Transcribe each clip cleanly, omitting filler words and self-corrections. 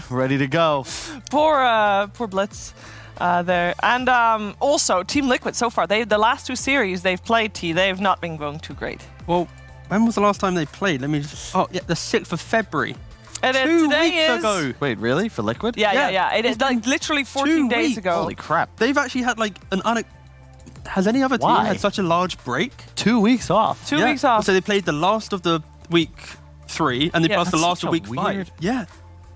ready to go. Poor Blitz there. And also, Team Liquid so far, the last 2 series they've played, they've not been going too great. Well, when was the last time they played? Let me just... Oh, yeah, the 6th of February. And 2 weeks ago. Wait, really? For Liquid? Yeah. It is like literally 14 days ago. Holy crap. They've actually had like an Has any other team had such a large break? 2 weeks off. 2 weeks off. So they played the last of the week 3 and they plus the last of week 5. Yeah.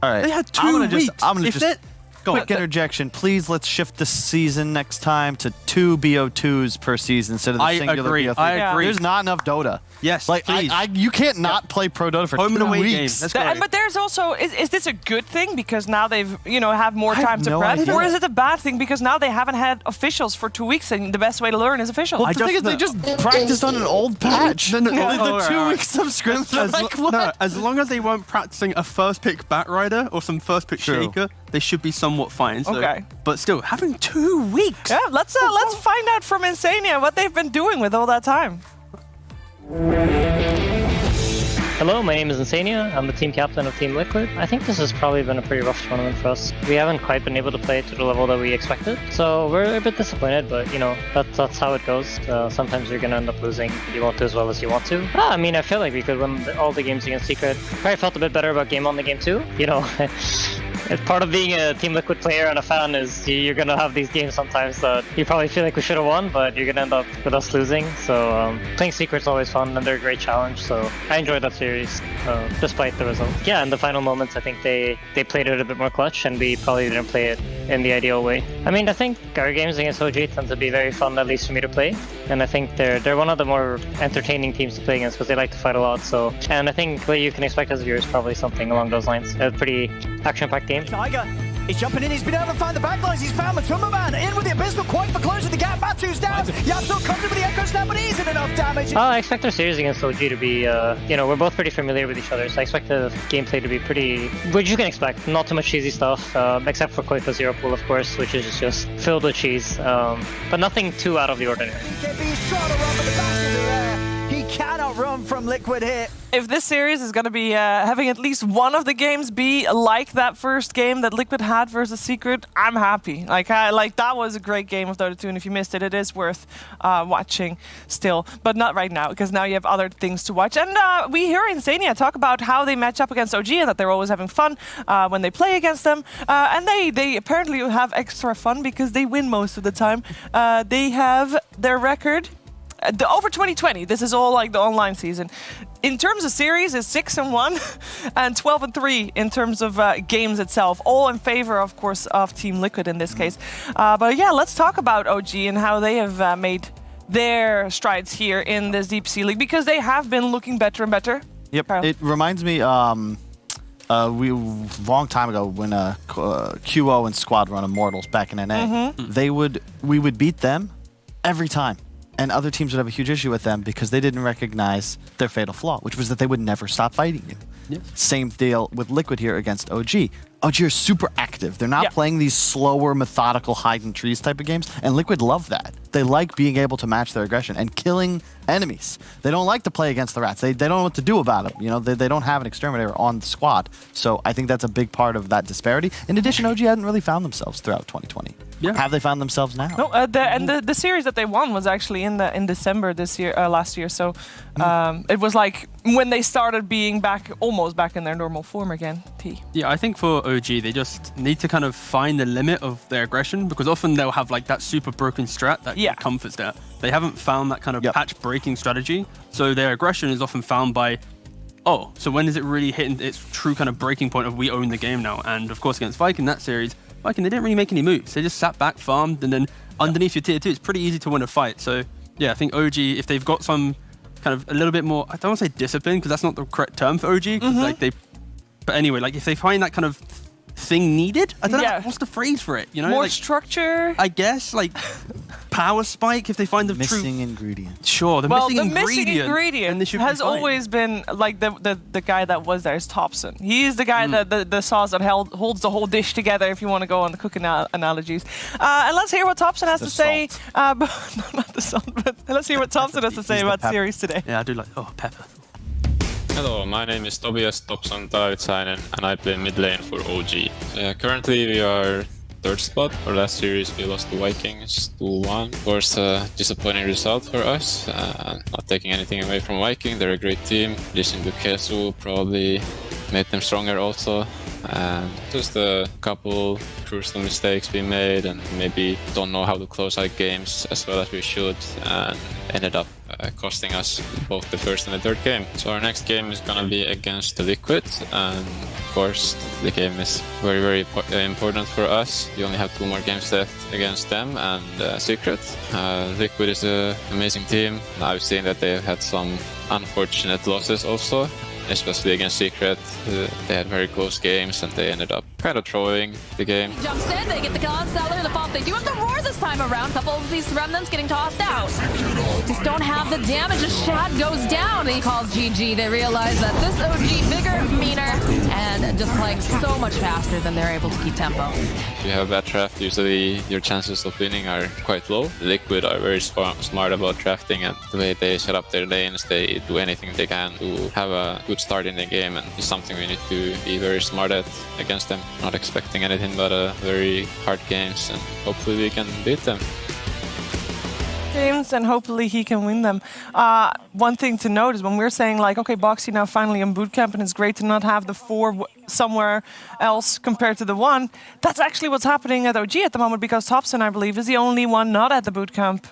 All right. They had 2 weeks. I'm gonna just quick interjection. Please, let's shift the season next time to 2 BO2s per season instead of the singular BO3. I agree. There's not enough Dota. Yes, like you can't not play pro Dota for home 2 and away weeks. games. That's great. But there's also, is this a good thing because now they've have more time to prep, or is it a bad thing because now they haven't had officials for 2 weeks and the best way to learn is officials? Well, the thing is, they just practiced on an old patch. The 2 weeks of scrims. As long as they weren't practicing a first pick Batrider or some first pick Shaker, they should be somewhat fine. So, okay. But still, having 2 weeks. Yeah, let's find out from Insania what they've been doing with all that time. Hello, my name is Insania. I'm the team captain of Team Liquid. I think this has probably been a pretty rough tournament for us. We haven't quite been able to play to the level that we expected, so we're a bit disappointed, but that's how it goes. Sometimes you're gonna end up losing. You won't do as well as you want to. I mean, I feel like we could win all the games against Secret. Probably felt a bit better about game 1 than game 2. It's part of being a Team Liquid player and a fan is you're gonna have these games sometimes that you probably feel like we should have won, but you're gonna end up with us losing. So playing Secret's always fun and they're a great challenge. So I enjoyed that series despite the result. Yeah, in the final moments, I think they played it a bit more clutch and we probably didn't play it in the ideal way. I mean, I think our games against OG tend to be very fun, at least for me to play. And I think they're one of the more entertaining teams to play against because they like to fight a lot. So, and I think what you can expect as a viewer is probably something along those lines. A pretty action-packed game. Tiger, he's jumping in, he's been able to find the backlines, he's found the Tumberman, in with the Abyssal, quite for closing the gap, Matu's down, Yatsu comes in with the Echo Snap, but he isn't enough damage. I expect our series against OG to be, we're both pretty familiar with each other, so I expect the gameplay to be pretty, which you can expect, not too much cheesy stuff, except for Koifa Zero Pool, of course, which is just filled with cheese, but nothing too out of the ordinary. He's trying to run, but the bastions are there. He cannot run from Liquid here. If this series is going to be having at least one of the games be like that first game that Liquid had versus Secret, I'm happy. Like that was a great game of Dota 2, and if you missed it, it is worth watching still, but not right now because now you have other things to watch. And we hear Insania talk about how they match up against OG and that they're always having fun when they play against them, and they apparently have extra fun because they win most of the time. They have their record. Over 2020, this is all like the online season. In terms of series, is 6-1 and 12-3 in terms of games itself. All in favor, of course, of Team Liquid in this case. But yeah, let's talk about OG and how they have made their strides here in this DPC League because they have been looking better and better. Yep, Kyle. It reminds me long time ago when QO and Squad run Immortals back in NA. We would beat them every time. And other teams would have a huge issue with them because they didn't recognize their fatal flaw, which was that they would never stop fighting you. Yes. Same deal with Liquid here against OG. OG are super active. They're not playing these slower, methodical, hide-in-trees type of games, and Liquid love that. They like being able to match their aggression and killing enemies. They don't like to play against the rats. They don't know what to do about them. They don't have an exterminator on the squad. So I think that's a big part of that disparity. In addition, OG hadn't really found themselves throughout 2020. Yeah. Have they found themselves now? No, the series that they won was actually in December this year, last year. So it was like when they started being almost back in their normal form again. Yeah, I think for OG, they just need to kind of find the limit of their aggression because often they'll have like that super broken strat that comforts that. They haven't found that kind of patch breaking strategy. So their aggression is often found by, so when is it really hitting its true kind of breaking point of we own the game now? And of course against Viking that series, Viking, they didn't really make any moves. They just sat back, farmed, and then underneath your tier 2, it's pretty easy to win a fight. So yeah, I think OG, if they've got some kind of a little bit more, I don't want to say discipline because that's not the correct term for OG. But anyway, like if they find that kind of thing needed, I don't know, what's the phrase for it? More structure? I guess, like power spike if they find the missing ingredient. Sure, the missing ingredient has always been like the guy that was there is Thompson. He's the guy the sauce that holds the whole dish together, if you want to go on the cooking analogies. And let's hear what Thompson has to say. Not the salt, but let's hear what Thompson has to say about the series today. Yeah, I do like pepper. Hello, my name is Tobias Topson Taavitsainen and I play mid lane for OG. Currently we are third spot. For last series we lost to Vikings 2-1. Of course, a disappointing result for us. Not taking anything away from Viking, they're a great team. Losing to Kesu probably made them stronger also. And just a couple crucial mistakes we made and maybe don't know how to close out games as well as we should, and ended up costing us both the first and the third game. So our next game is gonna be against the Liquid, and of course the game is very important for us. We only have 2 more games left against them and Secret. Liquid is an amazing team. I've seen that they've had some unfortunate losses also, especially against Secret. They had very close games and they ended up kind of throwing the game. Jumps in, they get the kill on Stellar, the fault. They do have the roar this time around. Couple of these remnants getting tossed out. Just don't have the damage as Shad goes down. He calls GG. They realize that this OG bigger, meaner, and just playing so much faster than they're able to keep tempo. If you have bad draft, usually your chances of winning are quite low. Liquid are very smart about drafting, and the way they set up their lanes, they do anything they can to have a good start in the game, and it's something we need to be very smart at against them. Not expecting anything but very hard games, and hopefully we can beat them. Games, and hopefully he can win them. One thing to note is when we're saying like, okay, Boxy now finally in bootcamp, and it's great to not have the 4 somewhere else compared to the 1. That's actually what's happening at OG at the moment, because Thompson, I believe, is the only one not at the bootcamp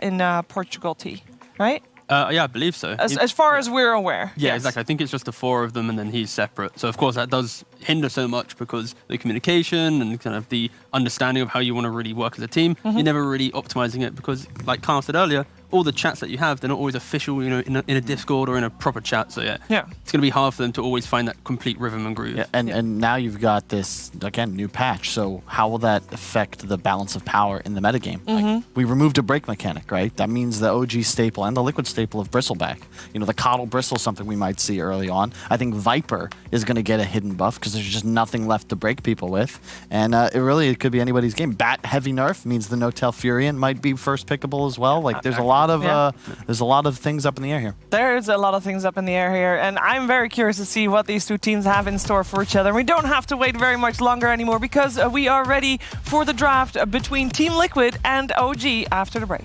in Portugal T, right? Yeah, I believe so. As far as we're aware. Yeah, yes. exactly. I think it's just the 4 of them and then he's separate. So of course that does hinder so much, because the communication and kind of the understanding of how you want to really work as a team, you're never really optimizing it, because like Kyle said earlier, all the chats that you have, they're not always official, you know, in a Discord or in a proper chat. So yeah, it's going to be hard for them to always find that complete rhythm and groove. Yeah, and now you've got this, again, new patch. So how will that affect the balance of power in the metagame? Like, we removed a break mechanic, right? That means the OG staple and the Liquid staple of Bristleback. You know, the Coddle Bristle, something we might see early on. I think Viper is going to get a hidden buff because there's just nothing left to break people with. And it could be anybody's game. Bat heavy nerf means the No-Tail Furion might be first pickable as well. Like, there's a lot of things up in the air here. There's a lot of things up in the air here, and I'm very curious to see what these 2 teams have in store for each other. We don't have to wait very much longer anymore, because we are ready for the draft between Team Liquid and OG after the break.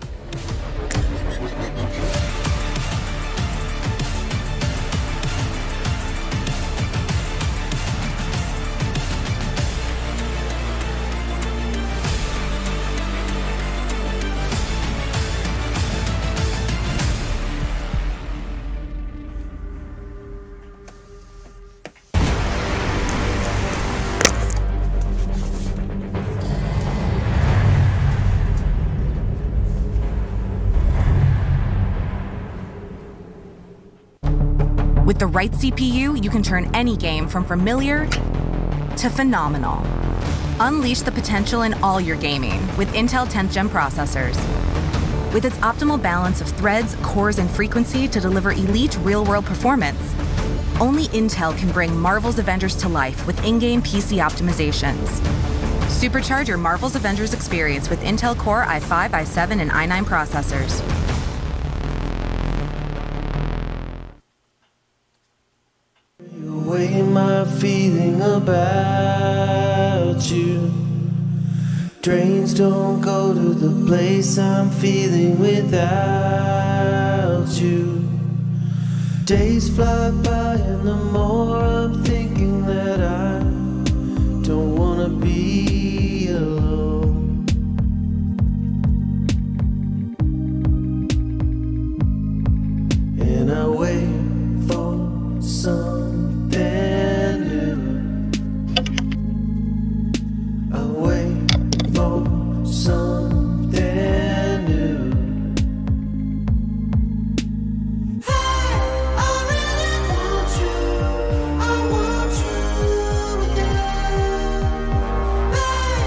With the right CPU, you can turn any game from familiar to phenomenal. Unleash the potential in all your gaming with Intel 10th Gen processors. With its optimal balance of threads, cores, and frequency to deliver elite real-world performance, only Intel can bring Marvel's Avengers to life with in-game PC optimizations. Supercharge your Marvel's Avengers experience with Intel Core i5, i7, and i9 processors. Way am I feeling about you? Trains don't go to the place I'm feeling without you. Days fly by and the more I'm thinking that I don't wanna be alone. And I wait for something new. I wait for something new. Hey, I really want you. I want you again. Hey,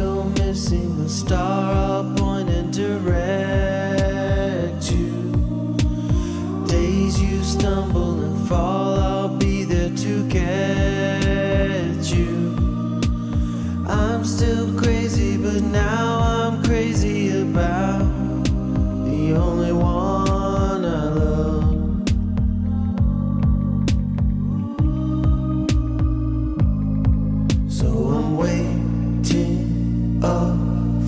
still missing a star. I'll point and direct you. Days you stumble and fall, I'll be there to catch you. I'm still crazy, but now I'm crazy about the only one I love. So I'm waiting up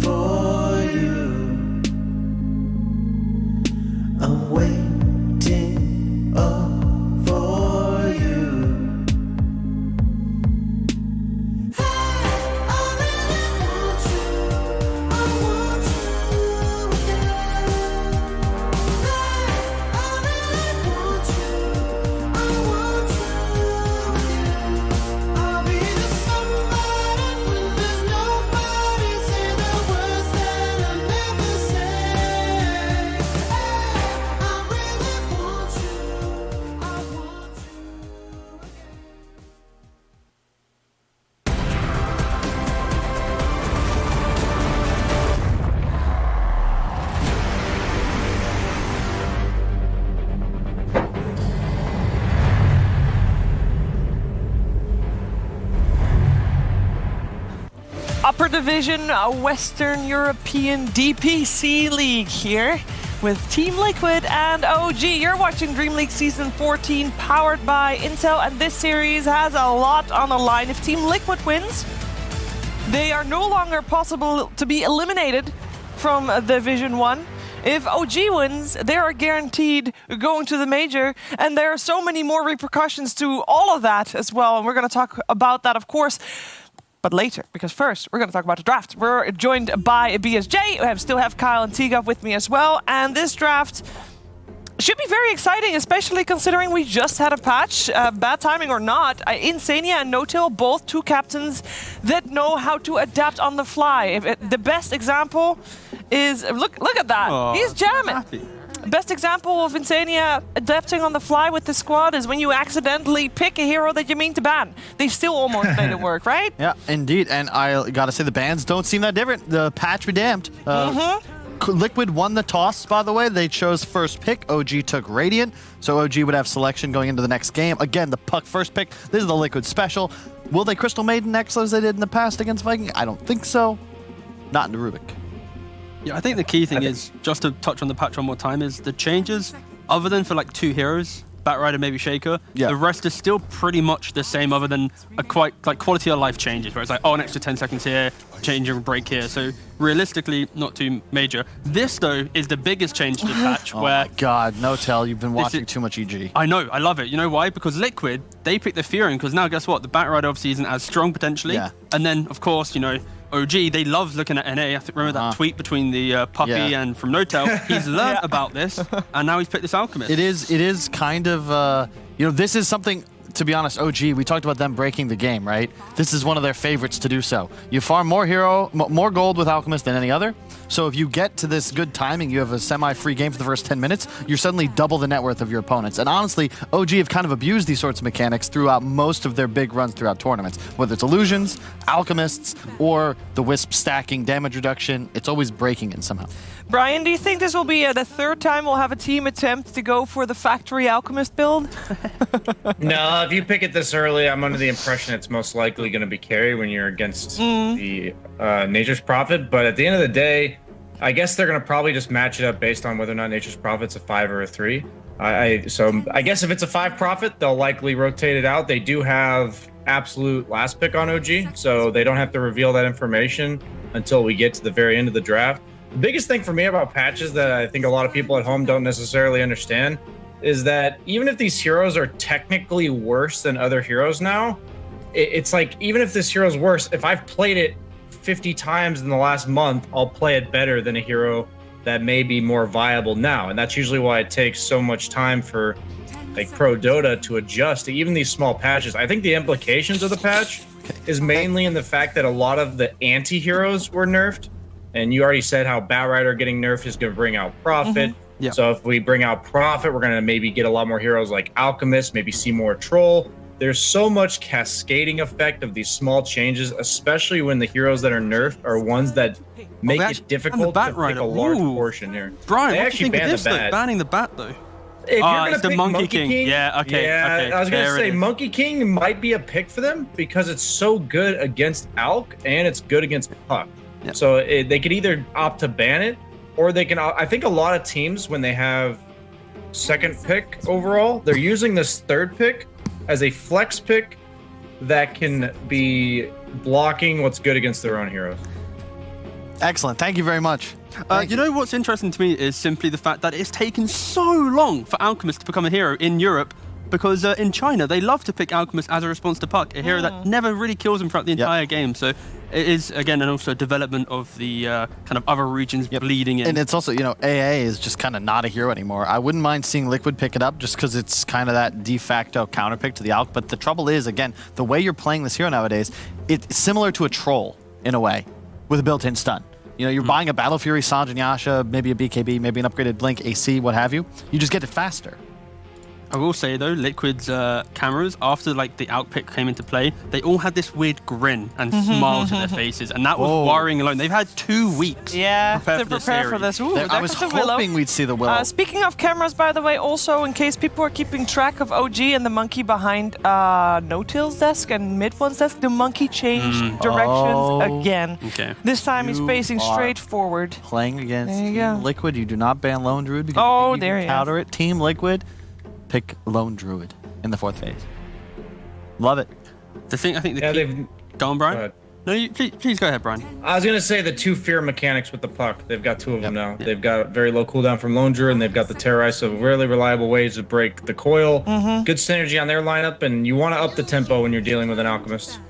for you. I'm waiting up for you. Upper Division Western European DPC League here with Team Liquid and OG. You're watching DreamLeague Season 14 powered by Intel, and this series has a lot on the line. If Team Liquid wins, they are no longer possible to be eliminated from Division 1. If OG wins, they are guaranteed going to the major, and there are so many more repercussions to all of that as well, and we're going to talk about that, of course, but later, because first we're going to talk about the draft. We're joined by BSJ. I still have Kyle and Tigov with me as well, and this draft should be very exciting, especially considering we just had a patch. Bad timing or not, Insania and No-Till, both two captains that know how to adapt on the fly. The best example is, look at that. Aww, he's jamming. happy. Best example of Insania adapting on the fly with the squad is when you accidentally pick a hero that you mean to ban. They still almost made it work, right? Yeah, indeed. And I gotta say, the bans don't seem that different. The patch be damned. Liquid won the toss, by the way. They chose first pick. OG took Radiant, so OG would have selection going into the next game. Again, the Puck first pick. This is the Liquid special. Will they Crystal Maiden next as they did in the past against Viking? I don't think so. Not into Rubik. Yeah, I think the key thing is, just to touch on the patch one more time, is the changes, other than for like two heroes, Batrider, maybe Shaker, the rest is still pretty much the same, other than a quite like quality of life changes, where it's like, oh, an extra 10 seconds here, change and break here. So realistically, not too major. This, though, is the biggest change to the patch, where... Oh my god, No-Tell, you've been watching too much EG. I know, I love it. You know why? Because Liquid, they picked the Fury, because now guess what? The Batrider obviously isn't as strong, potentially. Yeah. And then, of course, you know, OG, they love looking at NA. I think, remember that tweet between the puppy and from No-Tell? He's learned about this, and now he's picked this Alchemist. It is kind of, you know, this is something, to be honest, OG, we talked about them breaking the game, right? This is one of their favorites to do so. You farm more gold with Alchemist than any other. So if you get to this good timing, you have a semi-free game for the first 10 minutes, you're suddenly double the net worth of your opponents. And honestly, OG have kind of abused these sorts of mechanics throughout most of their big runs throughout tournaments. Whether it's Illusions, Alchemists, or the Wisp stacking damage reduction, it's always breaking it somehow. Brian, do you think this will be the third time we'll have a team attempt to go for the Factory Alchemist build? No, if you pick it this early, I'm under the impression it's most likely going to be carry when you're against the Nature's Prophet. But at the end of the day, I guess they're going to probably just match it up based on whether or not Nature's Prophet's a 5 or a 3. So I guess if it's a 5 Prophet, they'll likely rotate it out. They do have absolute last pick on OG, so they don't have to reveal that information until we get to the very end of the draft. The biggest thing for me about patches that I think a lot of people at home don't necessarily understand is that even if these heroes are technically worse than other heroes now, it's like, even if this hero's worse, if I've played it 50 times in the last month, I'll play it better than a hero that may be more viable now. And that's usually why it takes so much time for like pro Dota to adjust to even these small patches. I think the implications of the patch is mainly in the fact that a lot of the anti-heroes were nerfed. And you already said how Batrider getting nerfed is going to bring out Prophet. So if we bring out Prophet, we're going to maybe get a lot more heroes like Alchemist, maybe see more Troll. there's so much cascading effect of these small changes, especially when the heroes that are nerfed are ones that make it difficult to pick a large portion here. Brian, they what actually do you think of this, ban the bat. Banning the bat, though. If you're gonna it's the pick Monkey King. Yeah, okay. I was gonna say Monkey King might be a pick for them because it's so good against Alk and it's good against Puck. Yeah. So they could either opt to ban it, or they can. I think a lot of teams, when they have second pick overall, they're using this third pick as a flex pick that can be blocking what's good against their own heroes. Excellent. Thank you very much. You know what's interesting to me is simply the fact that it's taken so long for Alchemist to become a hero in Europe, because in China they love to pick Alchemist as a response to Puck, a hero that never really kills him throughout the entire game. So it is, again, and also development of the kind of other regions bleeding in. And it's also, AA is just kind of not a hero anymore. I wouldn't mind seeing Liquid pick it up just because it's kind of that de facto counterpick to the Alk. But the trouble is, again, the way you're playing this hero nowadays, it's similar to a troll in a way with a built-in stun. You're buying a Battle Fury, Sange and Yasha, maybe a BKB, maybe an upgraded Blink, AC, what have you. You just get it faster. I will say though, Liquid's cameras, after like the outpick came into play, they all had this weird grin and smile to their faces, and that was worrying alone. They've had 2 weeks to prepare for this. Ooh, I was hoping we'd see the Willow. Speaking of cameras, by the way, also in case people are keeping track of OG and the monkey behind No-Till's desk and Mid-One's desk, the monkey changed directions again. Okay. This time he's facing straight forward. Playing against Team Liquid, you do not ban Lone Druid because you there can counter it. Team Liquid, pick Lone Druid in the 4th phase. Love it. I think the go on, Brian. Go ahead. No, please go ahead, Brian. I was gonna say the 2 fear mechanics with the Puck. They've got 2 of them now. They've got very low cooldown from Lone Druid, and they've got the Terrorize, so really reliable ways to break the coil. Good synergy on their lineup, and you want to up the tempo when you're dealing with an Alchemist.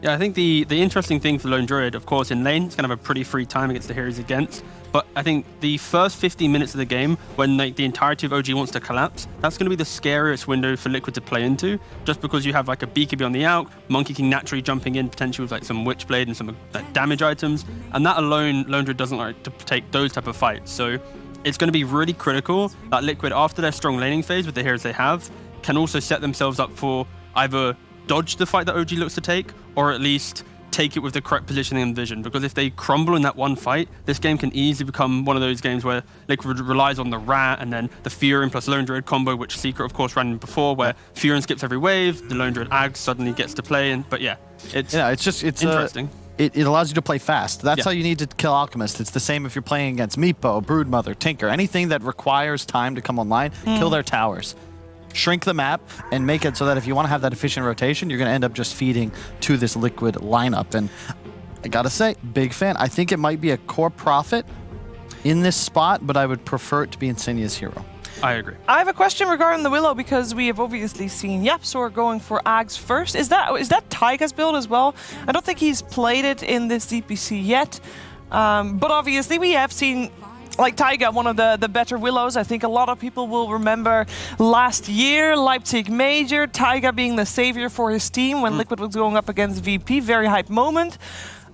Yeah, I think the interesting thing for Lone Druid, of course, in lane, it's going to have a pretty free time against the heroes against. But I think the first 15 minutes of the game, when the entirety of OG wants to collapse, that's going to be the scariest window for Liquid to play into, just because you have like a BKB on the out, Monkey King naturally jumping in, potentially with like some Witchblade and some damage items, and that alone, Lone Druid doesn't like to take those type of fights. So it's going to be really critical that Liquid, after their strong laning phase with the heroes they have, can also set themselves up for either dodge the fight that OG looks to take, or at least take it with the correct positioning and vision, because if they crumble in that one fight, this game can easily become one of those games where Liquid relies on the Rat and then the Furin plus Lone Druid combo, which Secret of course ran before, where Furin skips every wave, the Lone Druid Ag suddenly gets to play, it's interesting. It allows you to play fast. That's how you need to kill Alchemist. It's the same if you're playing against Meepo, Broodmother, Tinker, anything that requires time to come online, kill their towers. Shrink the map and make it so that if you want to have that efficient rotation, you're going to end up just feeding to this Liquid lineup. And I got to say, big fan. I think it might be a core profit in this spot, but I would prefer it to be Insignia's hero. I agree. I have a question regarding the Willow, because we have obviously seen YapzOr going for Ags first. Is that Taiga's build as well? I don't think he's played it in this DPC yet, but obviously we have seen like Taiga, one of the better Willows. I think a lot of people will remember last year, Leipzig Major, Taiga being the savior for his team when Liquid was going up against VP. Very hype moment.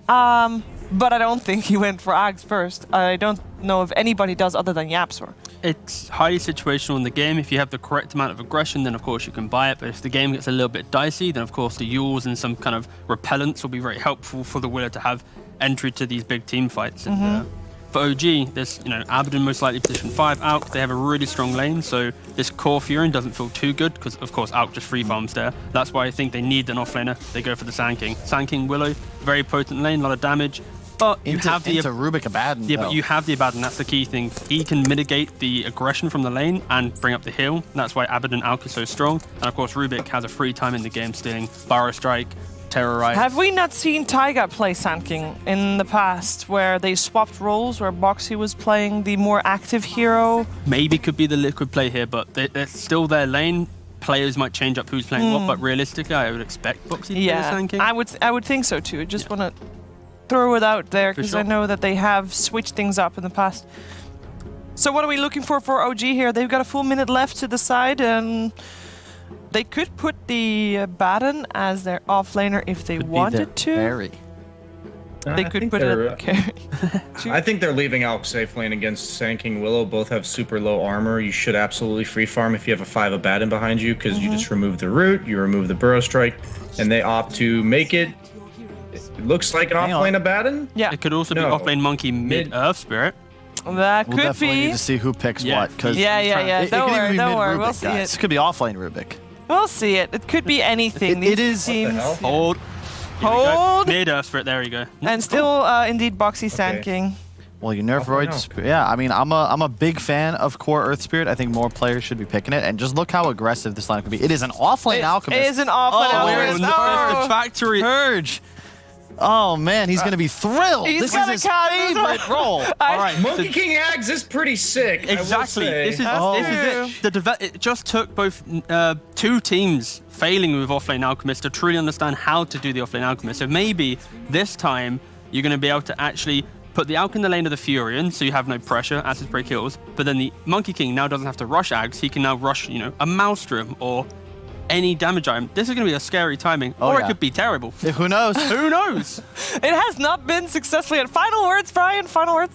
But I don't think he went for Ags first. I don't know if anybody does other than YapzOr. It's highly situational in the game. If you have the correct amount of aggression, then of course you can buy it. But if the game gets a little bit dicey, then of course the Yules and some kind of repellents will be very helpful for the Willow to have entry to these big team fights. And, for OG, there's Abaddon most likely position 5 out. They have a really strong lane, so this core Furin doesn't feel too good because of course Alk just free farms there. That's why I think they need an offlaner. They go for the Sand King. Sand King Willow, very potent lane, a lot of damage. But you have the Rubik Abaddon. Yeah, but you have the Abaddon. That's the key thing. He can mitigate the aggression from the lane and bring up the heal. That's why Abaddon Alk is so strong. And of course Rubik has a free time in the game, stealing Burrow Strike, Terrorize. Have we not seen Taiga play Sand King in the past, where they swapped roles, where Boxy was playing the more active hero? Maybe could be the Liquid play here, but they're still their lane. Players might change up who's playing what, but realistically, I would expect Boxy to play the Sand King. I would think so too. Just want to throw it out there because I know that they have switched things up in the past. So what are we looking for OG here? They've got a full minute left to decide, and they could put the Baron as their offlaner if they wanted to. they could put it carry. I think they're leaving Alk safe lane against Sand King Willow. Both have super low armor. You should absolutely free farm if you have a 5 Abaddon behind you, because you just remove the root, you remove the Burrow Strike, and they opt to make it. It looks like an off-lane Abaddon. Yeah. It could also be off-lane Monkey mid Earth Spirit. That We'll could definitely be. need to see who picks what. Cause Yeah. it Don't could even worry, be don't mid worry. Rubik, We'll see guys. it. It could be offlane Rubik. We'll see it. It could be anything. It is. What the hell? Hold. Hold. Mid Earth Spirit. There you go. And still, indeed, Boxy Sand King. Well, you nerf Roid Spirit. Yeah, I mean, I'm a big fan of core Earth Spirit. I think more players should be picking it. And just look how aggressive this line could be. It is an offlane Alchemist. It is an offlane Alchemist. The factory. Purge. Oh man, he's gonna be thrilled. He's This is gonna his cut his favorite role. All right. Monkey King Ags is pretty sick. Exactly. This is it. It just took both 2 teams failing with offlane Alchemist to truly understand how to do the offlane Alchemist. So maybe this time you're going to be able to actually put the Alch in the lane of the Furion, so you have no pressure, Acid Spray kills. But then the Monkey King now doesn't have to rush Ags. He can now rush, a Maelstrom or any damage item. This is going to be a scary timing, or it could be terrible. Who knows? Who knows? It has not been successfully. And final words, Brian. Final words.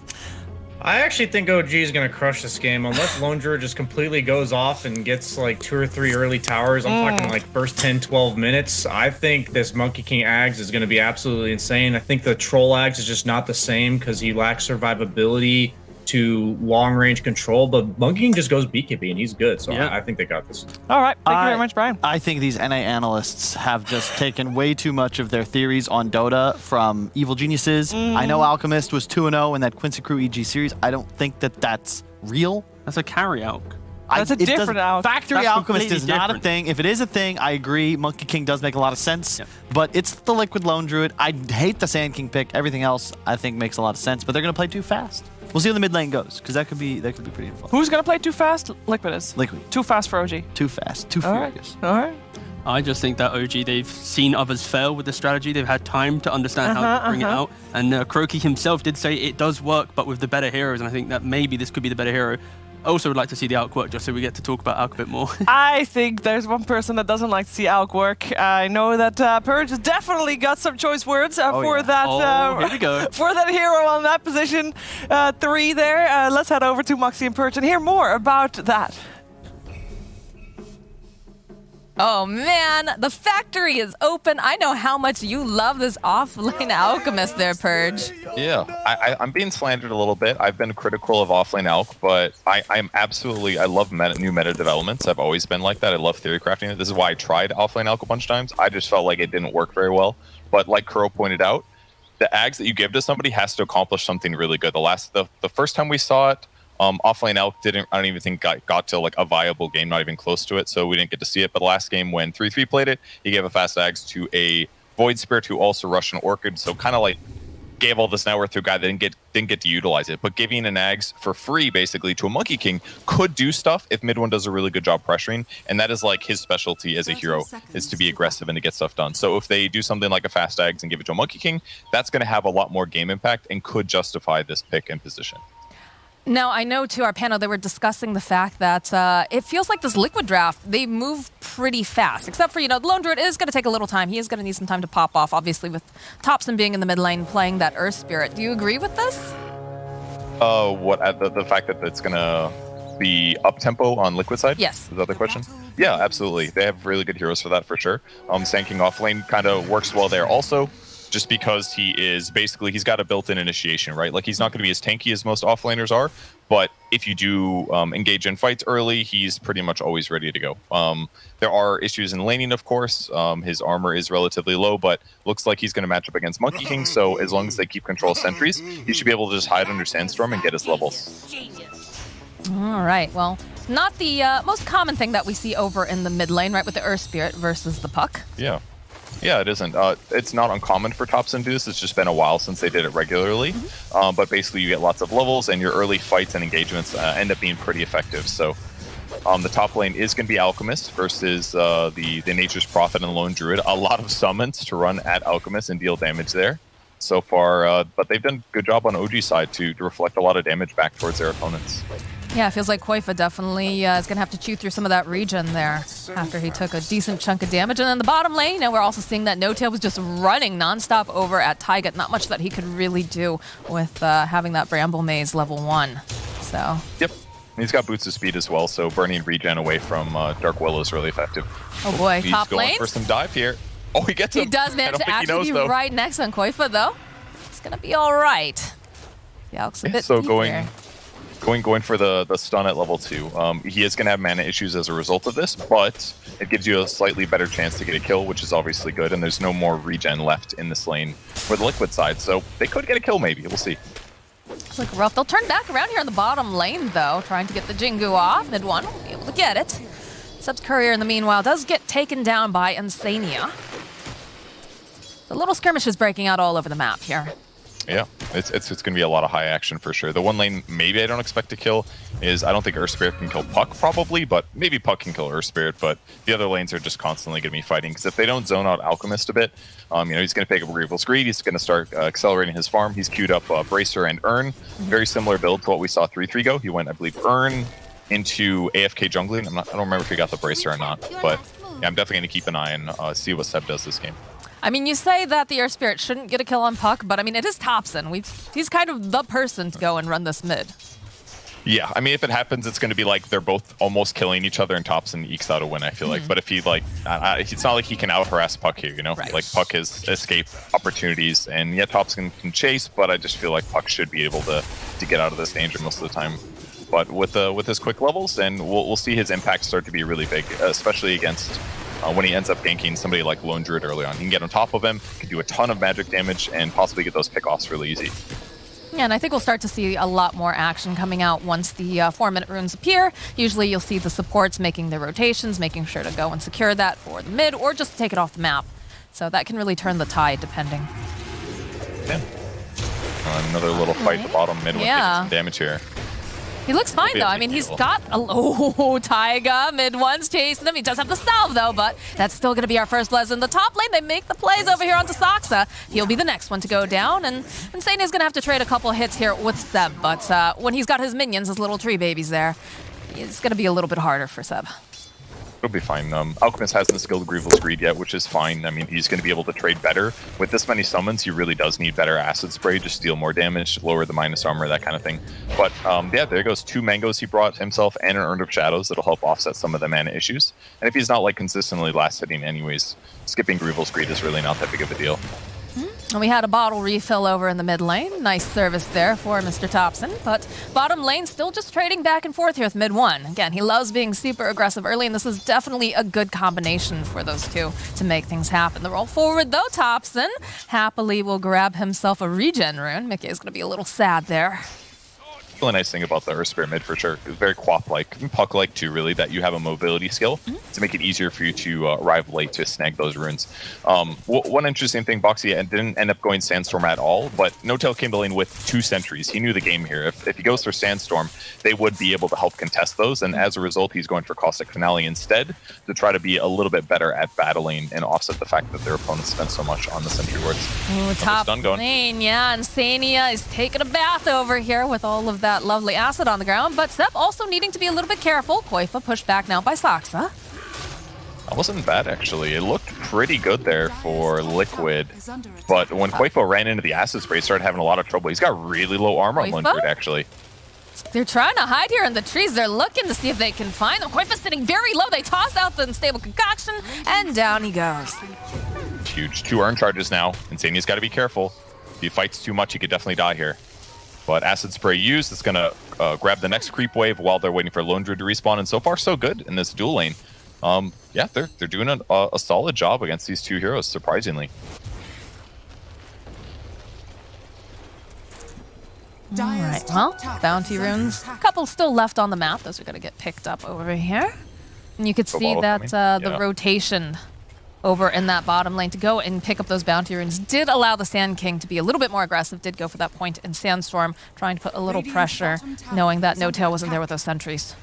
I actually think OG is going to crush this game unless Lone Druid just completely goes off and gets like 2 or 3 early towers. I'm talking like first 10, 12 minutes. I think this Monkey King Ags is going to be absolutely insane. I think the Troll Ags is just not the same because he lacks survivability to long range control, but Monkey King just goes BKB and he's good. So I think they got this. All right. Thank you very much, Brian. I think these NA analysts have just taken way too much of their theories on Dota from evil geniuses. I know Alchemist was 2-0 in that Quincy Crew EG series. I don't think that that's real. That's a carry Alch. That's a different Alch. Factory That's Alchemist is completely not a different. thing. If it is a thing, I agree. Monkey King does make a lot of sense, but it's the Liquid Lone Druid. I hate the Sand King pick. Everything else I think makes a lot of sense, but they're going to play too fast. We'll see how the mid lane goes, because that could be pretty fun. Who's gonna play too fast? Liquid is. Liquid. Too fast for OG. Too fast. Too All right. furious. All right. I just think that OG, they've seen others fail with the strategy. They've had time to understand how to bring it out. And Croaky himself did say it does work, but with the better heroes. And I think that maybe this could be the better hero. I also would like to see the Alch work, just so we get to talk about Alch a bit more. I think there's one person that doesn't like to see Alch work. I know that Purge has definitely got some choice words for that. Here we go. For that hero on that position 3 there. Let's head over to Moxie and Purge and hear more about that. Oh man, the factory is open. I know how much you love this offlane Alchemist there, Purge. Yeah, I'm being slandered a little bit. I've been critical of offlane Alch, but I love new meta developments. I've always been like that. I love theory crafting. This is why I tried offlane Alch a bunch of times. I just felt like it didn't work very well. But like Crow pointed out, the Ags that you give to somebody has to accomplish something really good. The first time we saw it, offlane Alch I don't even think got to like a viable game, not even close to it, so we didn't get to see it. But the last game when 3-3 played it, he gave a fast Ags to a Void Spirit who also rushed an Orchid, so kind of like gave all this net worth to a guy that didn't get to utilize it. But giving an Ags for free basically to a Monkey King could do stuff if mid one does a really good job pressuring, and that is like his specialty as a hero, is to be aggressive and to get stuff done. So if they do something like a fast Ags and give it to a Monkey King, that's going to have a lot more game impact and could justify this pick and position. Now, I know to our panel, they were discussing the fact that it feels like this Liquid draft, they move pretty fast. Except for, the Lone Druid is going to take a little time. He is going to need some time to pop off, obviously, with Thompson being in the mid lane, playing that Earth Spirit. Do you agree with this? The fact that it's going to be up-tempo on Liquid side? Yes. Is that the question? Yeah, absolutely. They have really good heroes for that, for sure. Sand King offlane kind of works well there also, just because he's got a built-in initiation, right? Like, he's not going to be as tanky as most offlaners are, but if you do engage in fights early, he's pretty much always ready to go. There are issues in laning, of course. His armor is relatively low, but looks like he's going to match up against Monkey King, so as long as they keep control of sentries, he should be able to just hide under Sandstorm and get his levels. All right, well, not the most common thing that we see over in the mid lane, right, with the Earth Spirit versus the Puck. Yeah, it isn't. It's not uncommon for Thompson to do this. It's just been a while since they did it regularly. But basically, you get lots of levels, and your early fights and engagements end up being pretty effective. So the top lane is going to be Alchemist versus the Nature's Prophet and Lone Druid. A lot of summons to run at Alchemist and deal damage there so far. But they've done a good job on OG side to reflect a lot of damage back towards their opponents. Yeah, it feels like Koifa definitely is going to have to chew through some of that regen there after he took a decent chunk of damage. And then the bottom lane, we're also seeing that No Tail was just running nonstop over at Taiga. Not much that he could really do with having that Bramble Maze level 1. So. Yep. He's got boots of speed as well, so burning regen away from Dark Willow is really effective. Oh boy, He's top going lane. for some dive here. Oh, he gets him. He does manage to actually knows, be though. right next on Koifa, though. It's going to be all right. Yeah, looks a bit so deep going there. going for the stun at level 2. He is going to have mana issues as a result of this, but it gives you a slightly better chance to get a kill, which is obviously good, and there's no more regen left in this lane for the Liquid side, so they could get a kill maybe. We'll see. It's like rough. They'll turn back around here on the bottom lane, though, trying to get the Jingu off. Mid one will be able to get it. Sub's Courier, in the meanwhile, does get taken down by Insania. The little skirmish is breaking out all over the map here. Yeah, it's going to be a lot of high action for sure. The one lane maybe I don't expect to kill is I don't think Earth Spirit can kill Puck probably, but maybe Puck can kill Earth Spirit, but the other lanes are just constantly going to be fighting because if they don't zone out Alchemist a bit, he's going to pick up Grievel's Greed, he's going to start accelerating his farm. He's queued up Bracer and Urn, very similar build to what we saw 3-3 go. He went, I believe, Urn into AFK jungling. I don't remember if he got the Bracer or not, but yeah, I'm definitely going to keep an eye and see what Seb does this game. I mean, you say that the Earth Spirit shouldn't get a kill on Puck, but I mean, it is Thompson. He's kind of the person to go and run this mid. Yeah, I mean, if it happens, it's going to be like they're both almost killing each other and Thompson ekes out a win, I feel like. But if he, it's not like he can out-harass Puck here, you know? Right. Like, Puck has escape opportunities, and yeah, Thompson can chase, but I just feel like Puck should be able to get out of this danger most of the time. But with his quick levels, and we'll see his impact start to be really big, especially against... when he ends up ganking somebody like Lone Druid early on. You can get on top of him, can do a ton of magic damage, and possibly get those pickoffs really easy. Yeah, and I think we'll start to see a lot more action coming out once the 4-minute runes appear. Usually you'll see the supports making their rotations, making sure to go and secure that for the mid, or just take it off the map. So that can really turn the tide, depending. Yeah. Another little fight at the bottom mid with some damage here. He looks fine, though. I mean, he's got a... Taiga, mid one's chasing him. He does have the salve, though, but that's still going to be our first bless in the top lane. They make the plays over here onto Saksa. He'll be the next one to go down, and Insania's going to have to trade a couple hits here with Seb, but when he's got his minions, his little tree babies there, it's going to be a little bit harder for Seb. It'll be fine. Alchemist hasn't skilled Grievel's Greed yet, which is fine. I mean, he's going to be able to trade better. With this many summons, he really does need better Acid Spray, just deal more damage, lower the minus armor, that kind of thing. But yeah, there goes 2 mangoes he brought himself and an Urn of Shadows that'll help offset some of the mana issues. And if he's not like consistently last hitting anyways, skipping Grievel's Greed is really not that big of a deal. And we had a bottle refill over in the mid lane. Nice service there for Mr. Thompson. But bottom lane still just trading back and forth here with mid one. Again, he loves being super aggressive early, and this is definitely a good combination for those two to make things happen. The roll forward, though, Thompson happily will grab himself a regen rune. Mickey is going to be a little sad there. Really nice thing about the Earth Spirit mid for sure. It's very Quap-like, and Puck-like too, really, that you have a mobility skill to make it easier for you to arrive late to snag those runes. One interesting thing, Boxy didn't end up going Sandstorm at all, but No-Tail came to lane with 2 sentries. He knew the game here. If he goes for Sandstorm, they would be able to help contest those, and as a result, he's going for Caustic Finale instead to try to be a little bit better at battling and offset the fact that their opponents spent so much on the sentry wards. Ooh, top lane, yeah, Insania is taking a bath over here with all of that lovely acid on the ground, but Seb also needing to be a little bit careful. Koifa pushed back now by Saksa. That wasn't bad, actually. It looked pretty good there for Liquid, but when Koifa ran into the acid spray, he started having a lot of trouble. He's got really low armor on Lone Druid, actually. They're trying to hide here in the trees. They're looking to see if they can find them. Koifa's sitting very low. They toss out the unstable concoction, and down he goes. Huge. 2 Urn charges now. Insania's got to be careful. If he fights too much, he could definitely die here. But Acid Spray used, it's going to grab the next creep wave while they're waiting for Lone Druid to respawn, and so far so good in this dual lane. Yeah, they're doing a solid job against these 2 heroes, surprisingly. Alright, well, bounty runes. A couple still left on the map. Those are going to get picked up over here. And you could see that the rotation over in that bottom lane to go and pick up those bounty runes did allow the Sand King to be a little bit more aggressive, did go for that point in Sandstorm, trying to put a little pressure, knowing that No-Tail wasn't there with those sentries.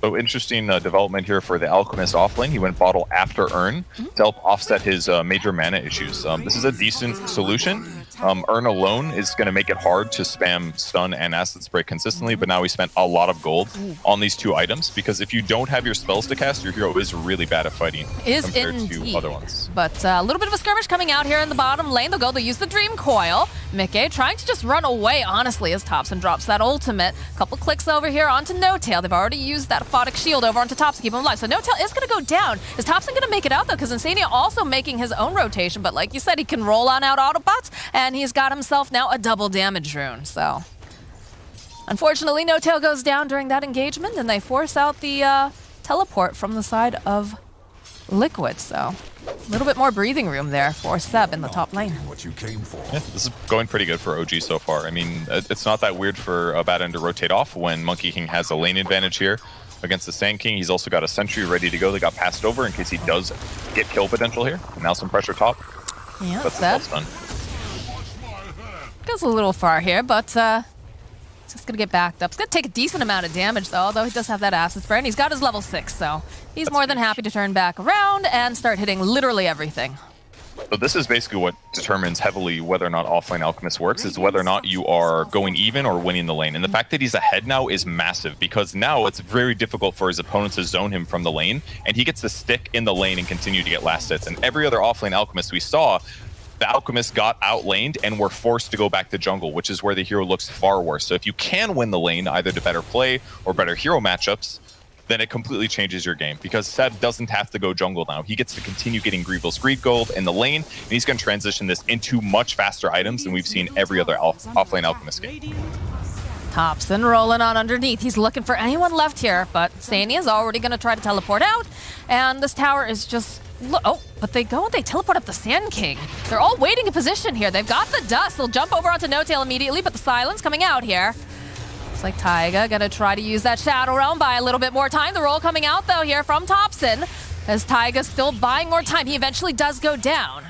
So interesting development here for the Alchemist offlane. He went bottle after Urn to help offset his major mana issues. This is a decent solution. Earn alone is going to make it hard to spam stun and acid spray consistently, but now we spent a lot of gold on these 2 items, because if you don't have your spells to cast, your hero is really bad at fighting compared to other ones. But a little bit of a skirmish coming out here in the bottom lane. They'll go, they'll use the Dream Coil. Mickey trying to just run away, honestly, as Topson drops that ultimate. Couple clicks over here onto No-Tail. They've already used that Aphotic Shield over onto Topson to keep him alive. So No-Tail is going to go down. Is Topson going to make it out, though? Because Insania also making his own rotation. But like you said, he can roll on out Autobots, and he's got himself now a double damage rune. So unfortunately, No-Tail goes down during that engagement, and they force out the teleport from the side of Liquid. So a little bit more breathing room there for Seb in the top lane. Yeah, this is going pretty good for OG so far. I mean, it's not that weird for a bad end to rotate off when Monkey King has a lane advantage here against the Sand King. He's also got a sentry ready to go that got passed over in case he does get kill potential here. Now some pressure top. Yeah, that's done. Goes a little far here, but just gonna get backed up. It's gonna take a decent amount of damage though, although he does have that acid spray, and he's got his level 6, so he's more than happy to turn back around and start hitting literally everything. So this is basically what determines heavily whether or not Offlane Alchemist works, is whether or not you are going even or winning the lane. And the fact that he's ahead now is massive, because now it's very difficult for his opponents to zone him from the lane, and he gets to stick in the lane and continue to get last hits. And every other Offlane Alchemist we saw, the Alchemist got outlaned and were forced to go back to jungle, which is where the hero looks far worse. So if you can win the lane, either to better play or better hero matchups, then it completely changes your game, because Seb doesn't have to go jungle now. He gets to continue getting Grievel's Greed Gold in the lane, and he's going to transition this into much faster items than we've seen every other offlane Alchemist game. Topson rolling on underneath. He's looking for anyone left here, but Sania is already going to try to teleport out, and this tower is just... Oh, but they go and they teleport up the Sand King. They're all waiting in position here. They've got the dust. They'll jump over onto No-Tail immediately, but the silence coming out here. Looks like Taiga gonna try to use that Shadow Realm, buy a little bit more time. The roll coming out though here from Topson, as Taiga's still buying more time. He eventually does go down.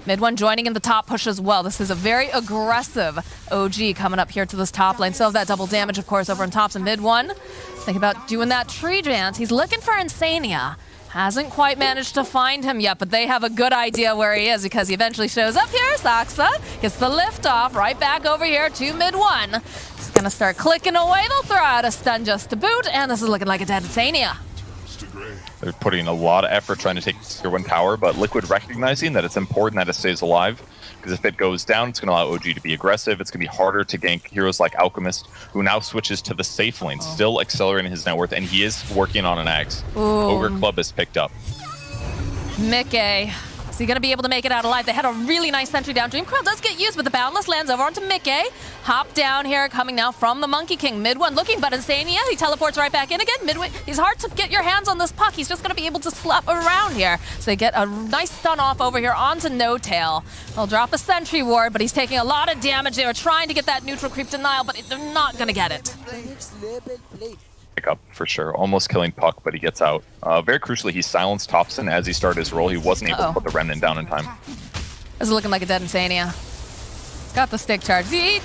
Mid one joining in the top push as well. This is a very aggressive OG coming up here to this top lane. Still have that double damage, of course, over on Topson. Mid one, think about doing that tree dance. He's looking for Insania. Hasn't quite managed to find him yet, but they have a good idea where he is, because he eventually shows up here. Saxa gets the lift off right back over here to mid one. He's gonna start clicking away. They'll throw out a stun just to boot, and this is looking like a dead Insania. They're putting a lot of effort trying to take tier 1 tower, but Liquid recognizing that it's important that it stays alive, because if it goes down, it's going to allow OG to be aggressive. It's going to be harder to gank heroes like Alchemist, who now switches to the safe lane, still accelerating his net worth, and he is working on an axe. Ogre Club is picked up. Mickey. Is he going to be able to make it out alive? They had a really nice sentry down. Dream Coil does get used, but the Boundless lands over onto Mickey. Hop down here, coming now from the Monkey King. Mid one looking, but Insania, he teleports right back in again. Midway, he's hard to get your hands on this puck. He's just going to be able to slap around here. So they get a nice stun off over here onto No-Tail. They'll drop a sentry ward, but he's taking a lot of damage. They were trying to get that neutral creep denial, but they're not going to get it. Up for sure, almost killing Puck, but he gets out. Very crucially, he silenced Topson as he started his roll. He wasn't able to put the Remnant down in time. This is looking like a dead Insania. Got the stick charge. He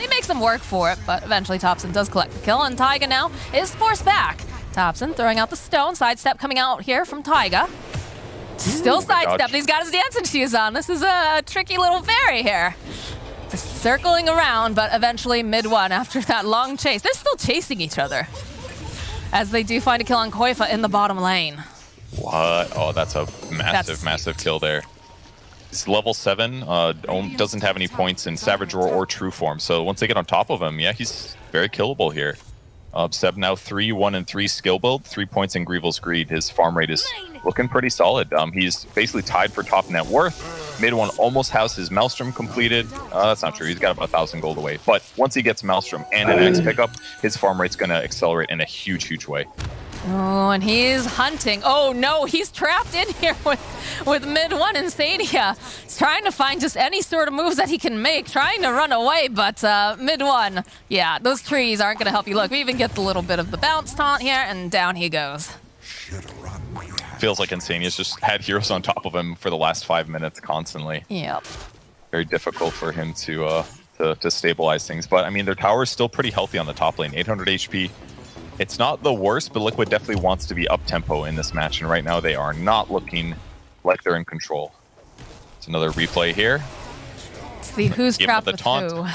makes him work for it, but eventually Topson does collect the kill, and Taiga now is forced back. Topson throwing out the stone, sidestep coming out here from Taiga. Still sidestep, he's got his dancing shoes on. This is a tricky little fairy here. Just circling around, but eventually mid one after that long chase. They're still chasing each other, as they do find a kill on Koifa in the bottom lane. What? Oh, that's a massive kill there. He's level 7, doesn't have any points in Savage Roar or True Form, so once they get on top of him, yeah, he's very killable here. Seb now 3, 1, and 3 skill build, 3 points in Grievel's Greed. His farm rate is looking pretty solid. He's basically tied for top net worth. Mid one almost has his Maelstrom completed. That's not true. He's got about 1,000 gold away. But once he gets Maelstrom and an Axe pickup, his farm rate's going to accelerate in a huge way. Oh, and he's hunting. Oh no, he's trapped in here with mid one Insania. He's trying to find just any sort of moves that he can make, trying to run away, but mid one, yeah, those trees aren't going to help you. Look, we even get the little bit of the bounce taunt here, and down he goes. Feels like Insania's just had heroes on top of him for the last 5 minutes constantly. Yep. Very difficult for him to stabilize things. But I mean, their tower is still pretty healthy on the top lane, 800 HP. It's not the worst, but Liquid definitely wants to be up-tempo in this match, and right now they are not looking like they're in control. It's another replay here. Let's see who's Give him trapped the with taunt. who.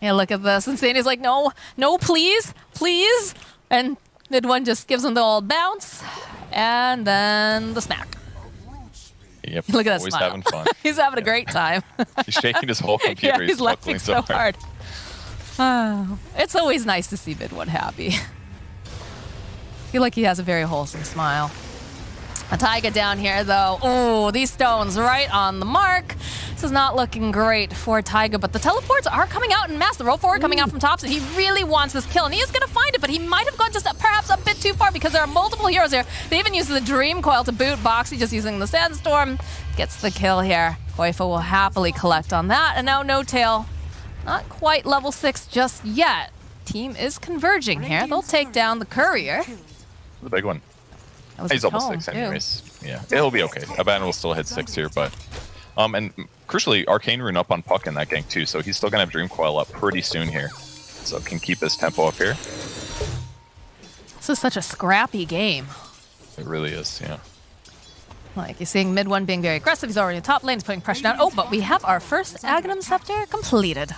Yeah, look at this. Insane's like, no, no, please, please. And mid one just gives him the old bounce. And then the smack. Yep. Look at that Always smile. having fun. He's having a great time. He's shaking his whole computer. Yeah, he's laughing so hard. Oh, it's always nice to see mid one happy. I feel like he has a very wholesome smile. A Taiga down here, though. Oh, these stones right on the mark. This is not looking great for Taiga, but the teleports are coming out in mass. The roll forward coming out from tops, and he really wants this kill, and he is going to find it, but he might have gone just perhaps a bit too far because there are multiple heroes here. They even use the Dream Coil to boot. Boxy just using the Sandstorm. Gets the kill here. Koifa will happily collect on that, and now No Tail. Not quite level 6 just yet. Team is converging here. They'll take down the Courier. The big one. Was He's a almost tone, 6 too. anyways. Yeah, it'll be okay. Abaddon will still hit 6 here, but and crucially, Arcane Rune up on Puck in that gank too, so he's still gonna have Dream Coil up pretty soon here, so can keep his tempo up here. This is such a scrappy game. It really is, yeah. Like, you're seeing mid one being very aggressive. He's already in top lane. He's putting pressure down. Oh, but we have our first Aghanim Scepter completed.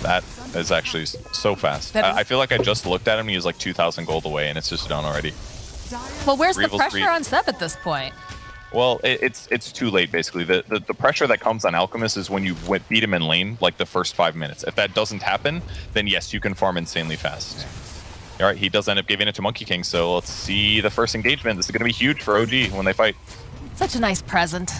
That is actually so fast. I feel like I just looked at him and he was like 2,000 gold away, and it's just done already. Well, where's the Revel's pressure on Seb at this point? Well, it's too late, basically. The pressure that comes on Alchemist is when you beat him in lane, like the first 5 minutes. If that doesn't happen, then yes, you can farm insanely fast. All right, he does end up giving it to Monkey King, so let's see the first engagement. This is going to be huge for OG when they fight. Such a nice present.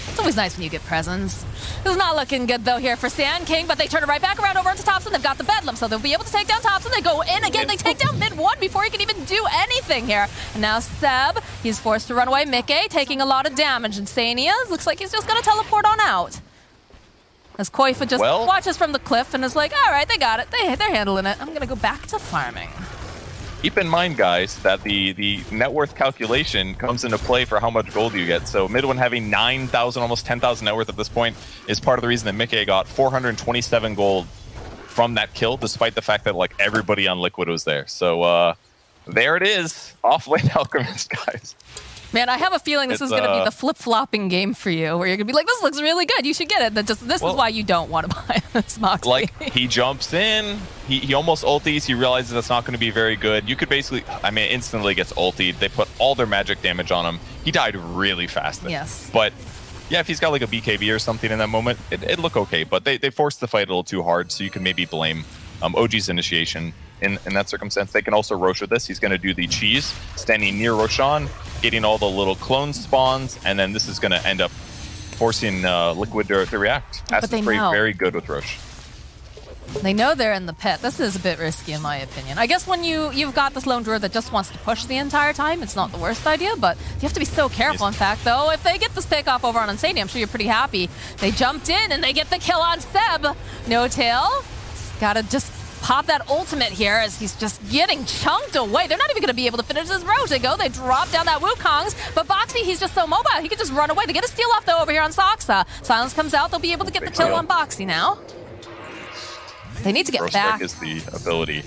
It's always nice when you get presents. This is not looking good, though, here for Sand King, but they turn it right back around over into Thompson. They've got the Bedlam, so they'll be able to take down Thompson. They go in again. They take down mid one before he can even do anything here. And now Seb, he's forced to run away. Mickey taking a lot of damage. And Sania looks like he's just going to teleport on out. As Koifa just watches from the cliff and is like, all right, they got it. They're handling it. I'm going to go back to farming. Keep in mind, guys, that the net worth calculation comes into play for how much gold you get. So mid one having 9,000, almost 10,000 net worth at this point is part of the reason that Mickey got 427 gold from that kill, despite the fact that like everybody on Liquid was there. So there it is, off-lane Alchemist, guys. Man, I have a feeling this is going to be the flip-flopping game for you, where you're going to be like, this looks really good, you should get it. This is why you don't want to buy this Moxie. Like, he jumps in, he almost ulties, he realizes that's not going to be very good. You could basically, I mean, instantly gets ultied. They put all their magic damage on him. He died really fast. Yes. But, yeah, if he's got like a BKB or something in that moment, it'd look okay. But they forced the fight a little too hard, so you can maybe blame OG's initiation. In that circumstance, they can also Rosh with this. He's going to do the cheese, standing near Roshan, getting all the little clone spawns, and then this is going to end up forcing Liquid to react. Acid Spray very good with Rosh. They know they're in the pit. This is a bit risky, in my opinion. I guess when you've got this lone druid that just wants to push the entire time, it's not the worst idea, but you have to be so careful. In fact, though, if they get this pick off over on Insania, I'm sure you're pretty happy. They jumped in, and they get the kill on Seb. No Tail. Gotta just pop that ultimate here as he's just getting chunked away. They're not even going to be able to finish this row to go. They drop down that Wukongs, but Boxy, he's just so mobile. He can just run away. They get a steal off, though, over here on Soxa. Silence comes out. They'll be able to get the kill on Boxy now. They need to get back. Is the ability.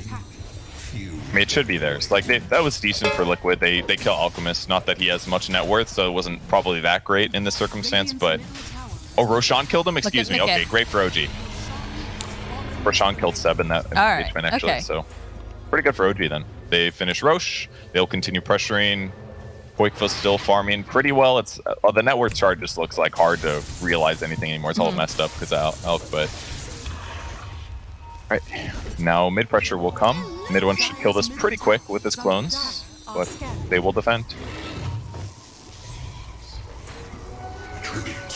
I mean, it should be theirs. Like, that was decent for Liquid. They kill Alchemist. Not that he has much net worth, so it wasn't probably that great in this circumstance, but... Oh, Roshan killed him? Excuse me. Okay, great for OG. Roshan killed Seb in that engagement, actually, so pretty good for OG then. They finish Rosh, they'll continue pressuring. Koikva's still farming pretty well. It's the net worth chart just looks like hard to realize anything anymore. It's all messed up because of Elk, but... Alright, now mid pressure will come. Mid one should kill this pretty quick with his clones, but they will defend.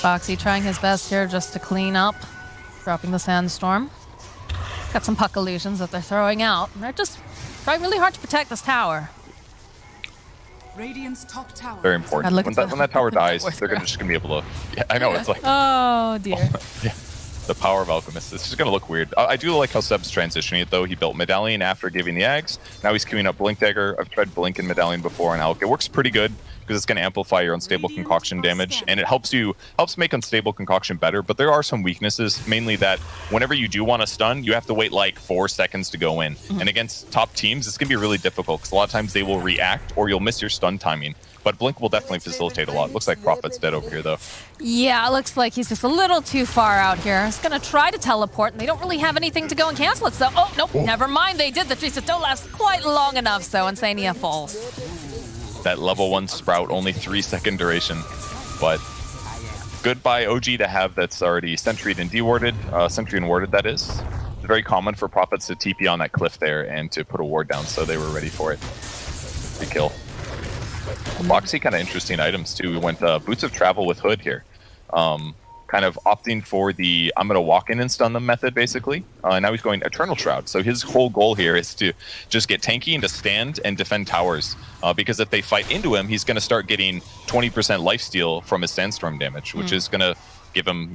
Boxy trying his best here just to clean up, dropping the Sandstorm. Got some puck illusions that they're throwing out. They're just trying really hard to protect this tower. Radiant's top tower. Very important. When that tower dies, they're just going to be able to... Yeah, I know, it's like... Oh, dear. Yeah, the power of Alchemist. It's just going to look weird. I do like how Seb's transitioning it, though. He built Medallion after giving the Ags. Now he's queuing up Blink Dagger. I've tried Blink and Medallion before in Alch. It works pretty good, because it's going to amplify your unstable concoction damage, and it helps make unstable concoction better, but there are some weaknesses, mainly that whenever you do want to stun, you have to wait like 4 seconds to go in. And against top teams, it's going to be really difficult, because a lot of times they will react, or you'll miss your stun timing. But Blink will definitely facilitate a lot. Looks like Prophet's dead over here, though. Yeah, looks like he's just a little too far out here. He's gonna try to teleport, and they don't really have anything to go and cancel it, so... Oh, nope, never mind, they did. The trees just don't last quite long enough, so Insania falls. That level 1 Sprout, only 3-second duration. But good by OG to have that's already Sentry'd and dewarded. Sentry and warded, that is. It's very common for Prophets to TP on that cliff there and to put a ward down, so they were ready for it. Good kill. Boxy, kind of interesting items too. We went Boots of Travel with Hood here. Kind of opting for the I'm going to walk in and stun them method, basically. Now he's going Eternal Shroud. So his whole goal here is to just get tanky and to stand and defend towers. Because if they fight into him, he's going to start getting 20% lifesteal from his Sandstorm damage, which is going to give him,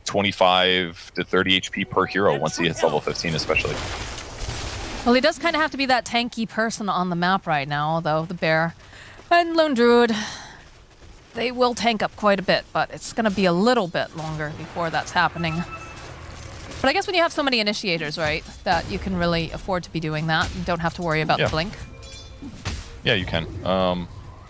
25 to 30 HP per hero once he hits level 15, especially. Well, he does kind of have to be that tanky person on the map right now, although the Bear and Lone Druid, they will tank up quite a bit, but it's going to be a little bit longer before that's happening. But I guess when you have so many initiators, right, that you can really afford to be doing that. You don't have to worry about the blink. Yeah, you can.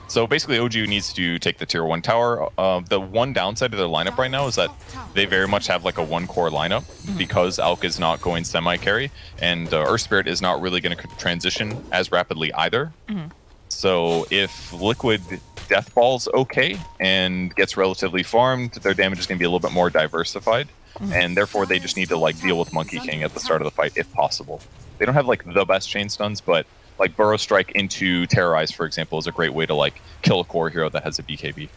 So basically, OG needs to take the tier 1 tower. The one downside of their lineup right now is that they very much have like a one-core lineup because Alk is not going semi-carry, and Earth Spirit is not really going to transition as rapidly either. So if Liquid Death Ball's okay and gets relatively farmed, their damage is going to be a little bit more diversified, and therefore they just need to like deal with Monkey King at the start of the fight if possible. They don't have like the best chain stuns, but like Burrow Strike into Terrorize, for example, is a great way to like kill a core hero that has a BKB.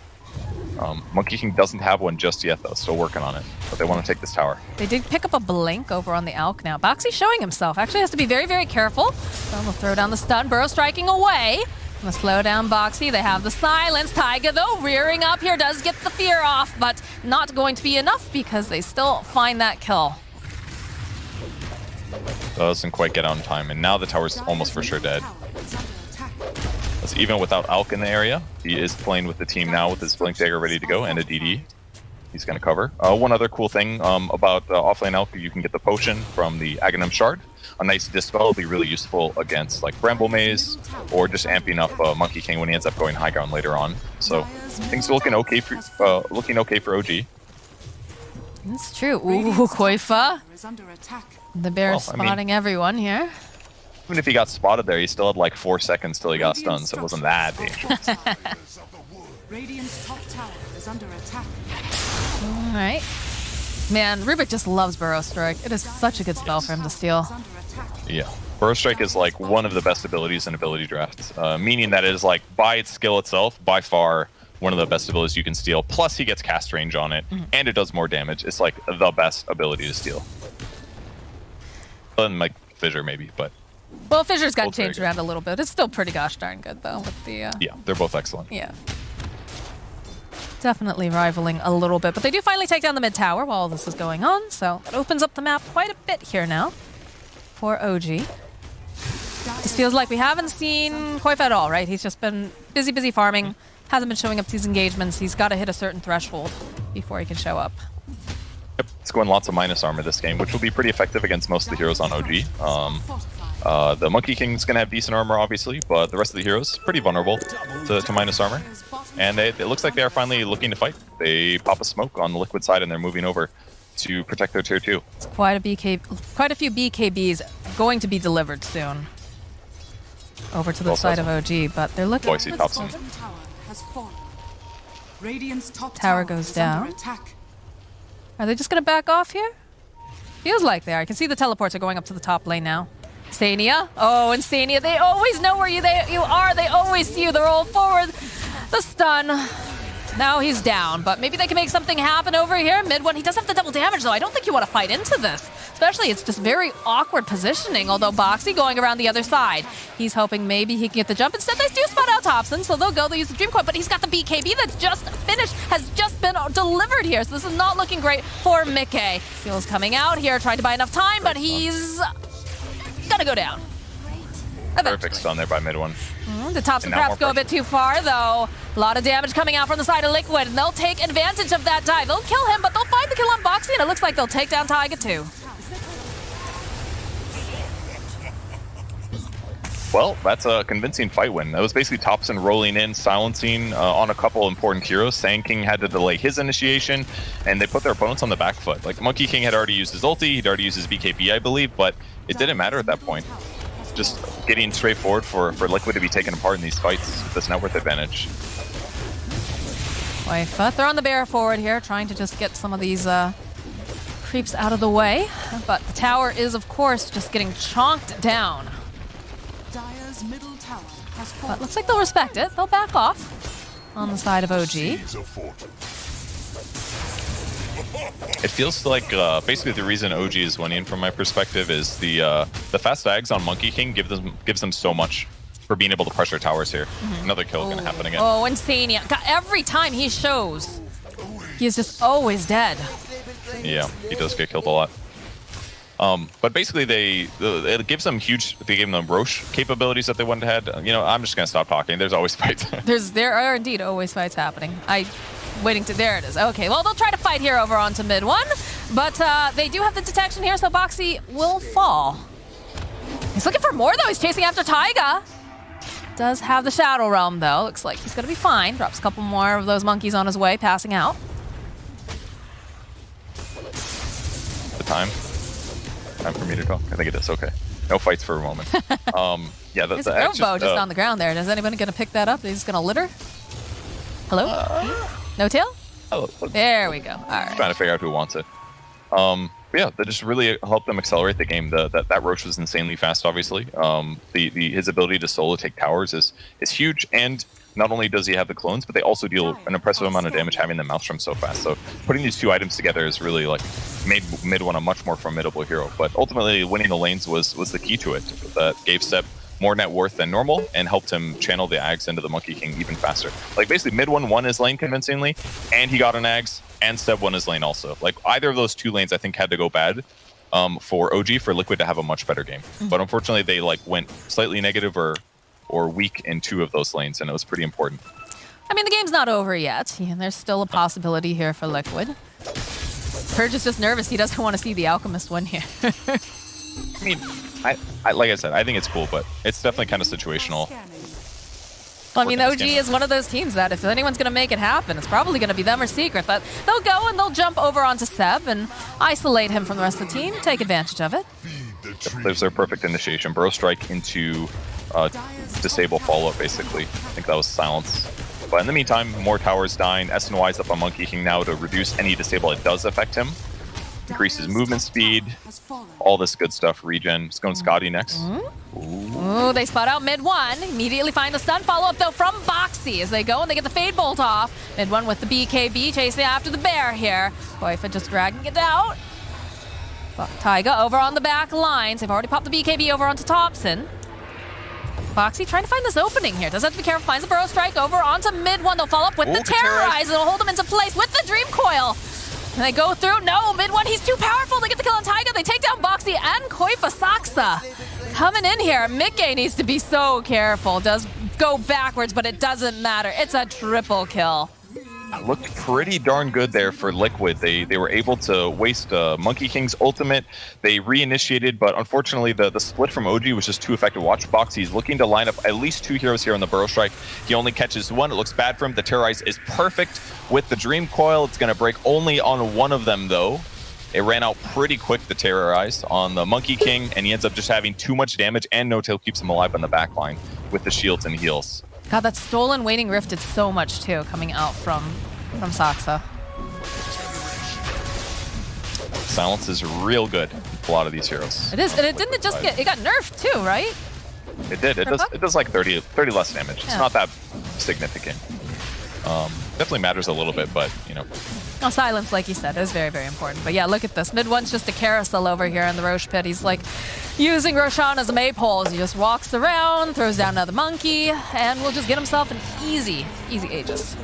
Monkey King doesn't have one just yet, though, still working on it. But they want to take this tower. They did pick up a blink over on the Alk now. Boxy showing himself. Actually has to be very, very careful. So they'll throw down the stun. Burrow striking away. Gonna slow down Boxy. They have the silence. Taiga, though, rearing up here, does get the fear off, but not going to be enough because they still find that kill. Doesn't quite get out in time, and now the tower's almost for sure dead. So even without Alk in the area, he is playing with the team now with his Blink Dagger ready to go and a DD. He's going to cover. One other cool thing about offlane Alk, you can get the potion from the Aghanim Shard. A nice Dispel will be really useful against like Bramble Maze or just amping up Monkey King when he ends up going high ground later on. So things are looking okay for OG. It's true. Ooh, Koifa. The Bear spotting everyone here. Even if he got spotted there, he still had like 4 seconds till he got stunned, so it wasn't that dangerous. Alright. Man, Rubik just loves Burrow Strike. It is such a good spell for him to steal. Yeah. Burrow Strike is like one of the best abilities in ability drafts, meaning that it is like by its skill itself, by far one of the best abilities you can steal. Plus he gets cast range on it, and it does more damage. It's like the best ability to steal. Other than like Fissure maybe, but... Well, Fissure's got changed around a little bit. It's still pretty gosh darn good, though, with the... Yeah, they're both excellent. Yeah. Definitely rivaling a little bit. But they do finally take down the mid tower while this is going on, so that opens up the map quite a bit here now for OG. This feels like we haven't seen Koifa at all, right? He's just been busy farming, hasn't been showing up to these engagements. He's got to hit a certain threshold before he can show up. Yep, it's going lots of minus armor this game, which will be pretty effective against most of the heroes on OG. The Monkey King's going to have decent armor, obviously, but the rest of the heroes pretty vulnerable to minus armor. And it looks like they are finally looking to fight. They pop a smoke on the Liquid side, and they're moving over to protect their tier 2. It's quite a few BKBs going to be delivered soon over to the side of OG, but they're looking... Boise tops him. Tower goes down. Are they just going to back off here? Feels like they are. I can see the teleports are going up to the top lane now. Insania. Oh, Insania. They always know where you are. They always see you. They're all forward. The stun. Now he's down, but maybe they can make something happen over here. Mid one. He does have the double damage, though. I don't think you want to fight into this. Especially, it's just very awkward positioning, although Boxy going around the other side. He's hoping maybe he can get the jump. Instead, they do spot out Thompson, so they'll use the Dream Coin, but he's got the BKB that's just finished, has just been delivered here, so this is not looking great for Mickey. Fuel's coming out here, trying to buy enough time, but he's gonna go down. Perfect stun there by mid one. The Thompson perhaps go a bit too far, though. A lot of damage coming out from the side of Liquid, and they'll take advantage of that dive. They'll kill him, but they'll find the kill on Boxy, and it looks like they'll take down Taiga too. Well, that's a convincing fight win. That was basically Thompson rolling in, silencing on a couple important heroes. Sand King had to delay his initiation, and they put their opponents on the back foot. Like, Monkey King had already used his ulti, he'd already used his BKB, I believe, but it didn't matter at that point. Just getting straightforward for Liquid to be taken apart in these fights with this net worth advantage. Koifa throwing the bear forward here, trying to just get some of these creeps out of the way. But the tower is, of course, just getting chonked down. But looks like they'll respect it. They'll back off on the side of OG. It feels like basically the reason OG is winning from my perspective is the fast ags on Monkey King gives them so much for being able to pressure towers here. Another kill gonna happen again. Oh, Insania. God, every time he shows, he is just always dead. Yeah, he does get killed a lot. But basically, it gives them they gave them Roche capabilities that they wouldn't have had. You know, I'm just gonna stop talking. There's always fights. There are indeed always fights happening. There it is. Okay, well, they'll try to fight here over onto mid one, but they do have the detection here, so Boxy will fall. He's looking for more, though. He's chasing after Taiga. Does have the Shadow Realm, though. Looks like he's gonna be fine. Drops a couple more of those monkeys on his way, passing out. The time for me to talk. I think it is. Okay. No fights for a moment. Yeah, There's a throw bow just on the ground there. Is anybody gonna pick that up? They're just gonna litter? Hello? No tail? Oh, there we go. All right. Trying to figure out who wants it. Yeah, that just really helped them accelerate the game. That Roche was insanely fast, obviously. His ability to solo take towers is huge, and not only does he have the clones, but they also deal an impressive amount of damage having the Maelstrom so fast. So putting these two items together has really like made mid one a much more formidable hero. But ultimately, winning the lanes was the key to it. That gave Seb more net worth than normal and helped him channel the Ags into the Monkey King even faster. Like basically mid one won his lane convincingly, and he got an Ags, and Seb won his lane also. Like either of those two lanes I think had to go bad for OG for Liquid to have a much better game. But unfortunately they like went slightly negative or weak in two of those lanes, and it was pretty important. I mean, the game's not over yet, and there's still a possibility here for Liquid. Purge is just nervous. He doesn't want to see the Alchemist win here. I mean, I like I said, I think it's cool, but it's definitely kind of situational. Well, I mean, OG is one of those teams that if anyone's going to make it happen, it's probably going to be them or Secret. But they'll go and they'll jump over onto Seb and isolate him from the rest of the team, take advantage of it. There's their perfect initiation. Burrow Strike into disable follow-up, basically. I think that was silence. But in the meantime, more towers dying. SNY's up on Monkey King now to reduce any disable that does affect him. Increases movement speed, all this good stuff. Regen. Just going Scotty next. Ooh, they spot out mid one. Immediately find the stun follow-up, though, from Boxy as they go and they get the Fade Bolt off. Mid one with the BKB chasing after the bear here. Koifa just dragging it out. Taiga over on the back lines. They've already popped the BKB over onto Thompson. Boxy trying to find this opening here. Does have to be careful. Finds the Burrow Strike over onto mid one. They'll follow up with the Terrorize. It'll hold them into place with the Dream Coil. And they go through. No, mid one. He's too powerful. They get the kill on Taiga. They take down Boxy and Koifa Saksa. Coming in here. Mickey needs to be so careful. Does go backwards, but it doesn't matter. It's a triple kill. Looked pretty darn good there for Liquid. They were able to waste Monkey King's ultimate. They reinitiated, but unfortunately the split from OG was just too effective. Watch Box. He's looking to line up at least two heroes here on the Burrow Strike. He only catches one. It looks bad for him. The Terrorize is perfect with the Dream Coil. It's going to break only on one of them, though. It ran out pretty quick, the Terrorize, on the Monkey King, and he ends up just having too much damage, and No Tail keeps him alive on the back line with the shields and heals. God, that stolen Waning Rift did so much too, coming out from Saksa. Silence is real good with a lot of these heroes. It is, and it didn't just it got nerfed too, right? It did. It does like 30 less damage. It's not that significant. Definitely matters a little bit, but you know. Oh, silence, like you said, is very, very important. But yeah, look at this. Mid one's just a carousel over here in the Roche pit. He's like using Roshan as a maypole as he just walks around, throws down another monkey, and will just get himself an easy Aegis.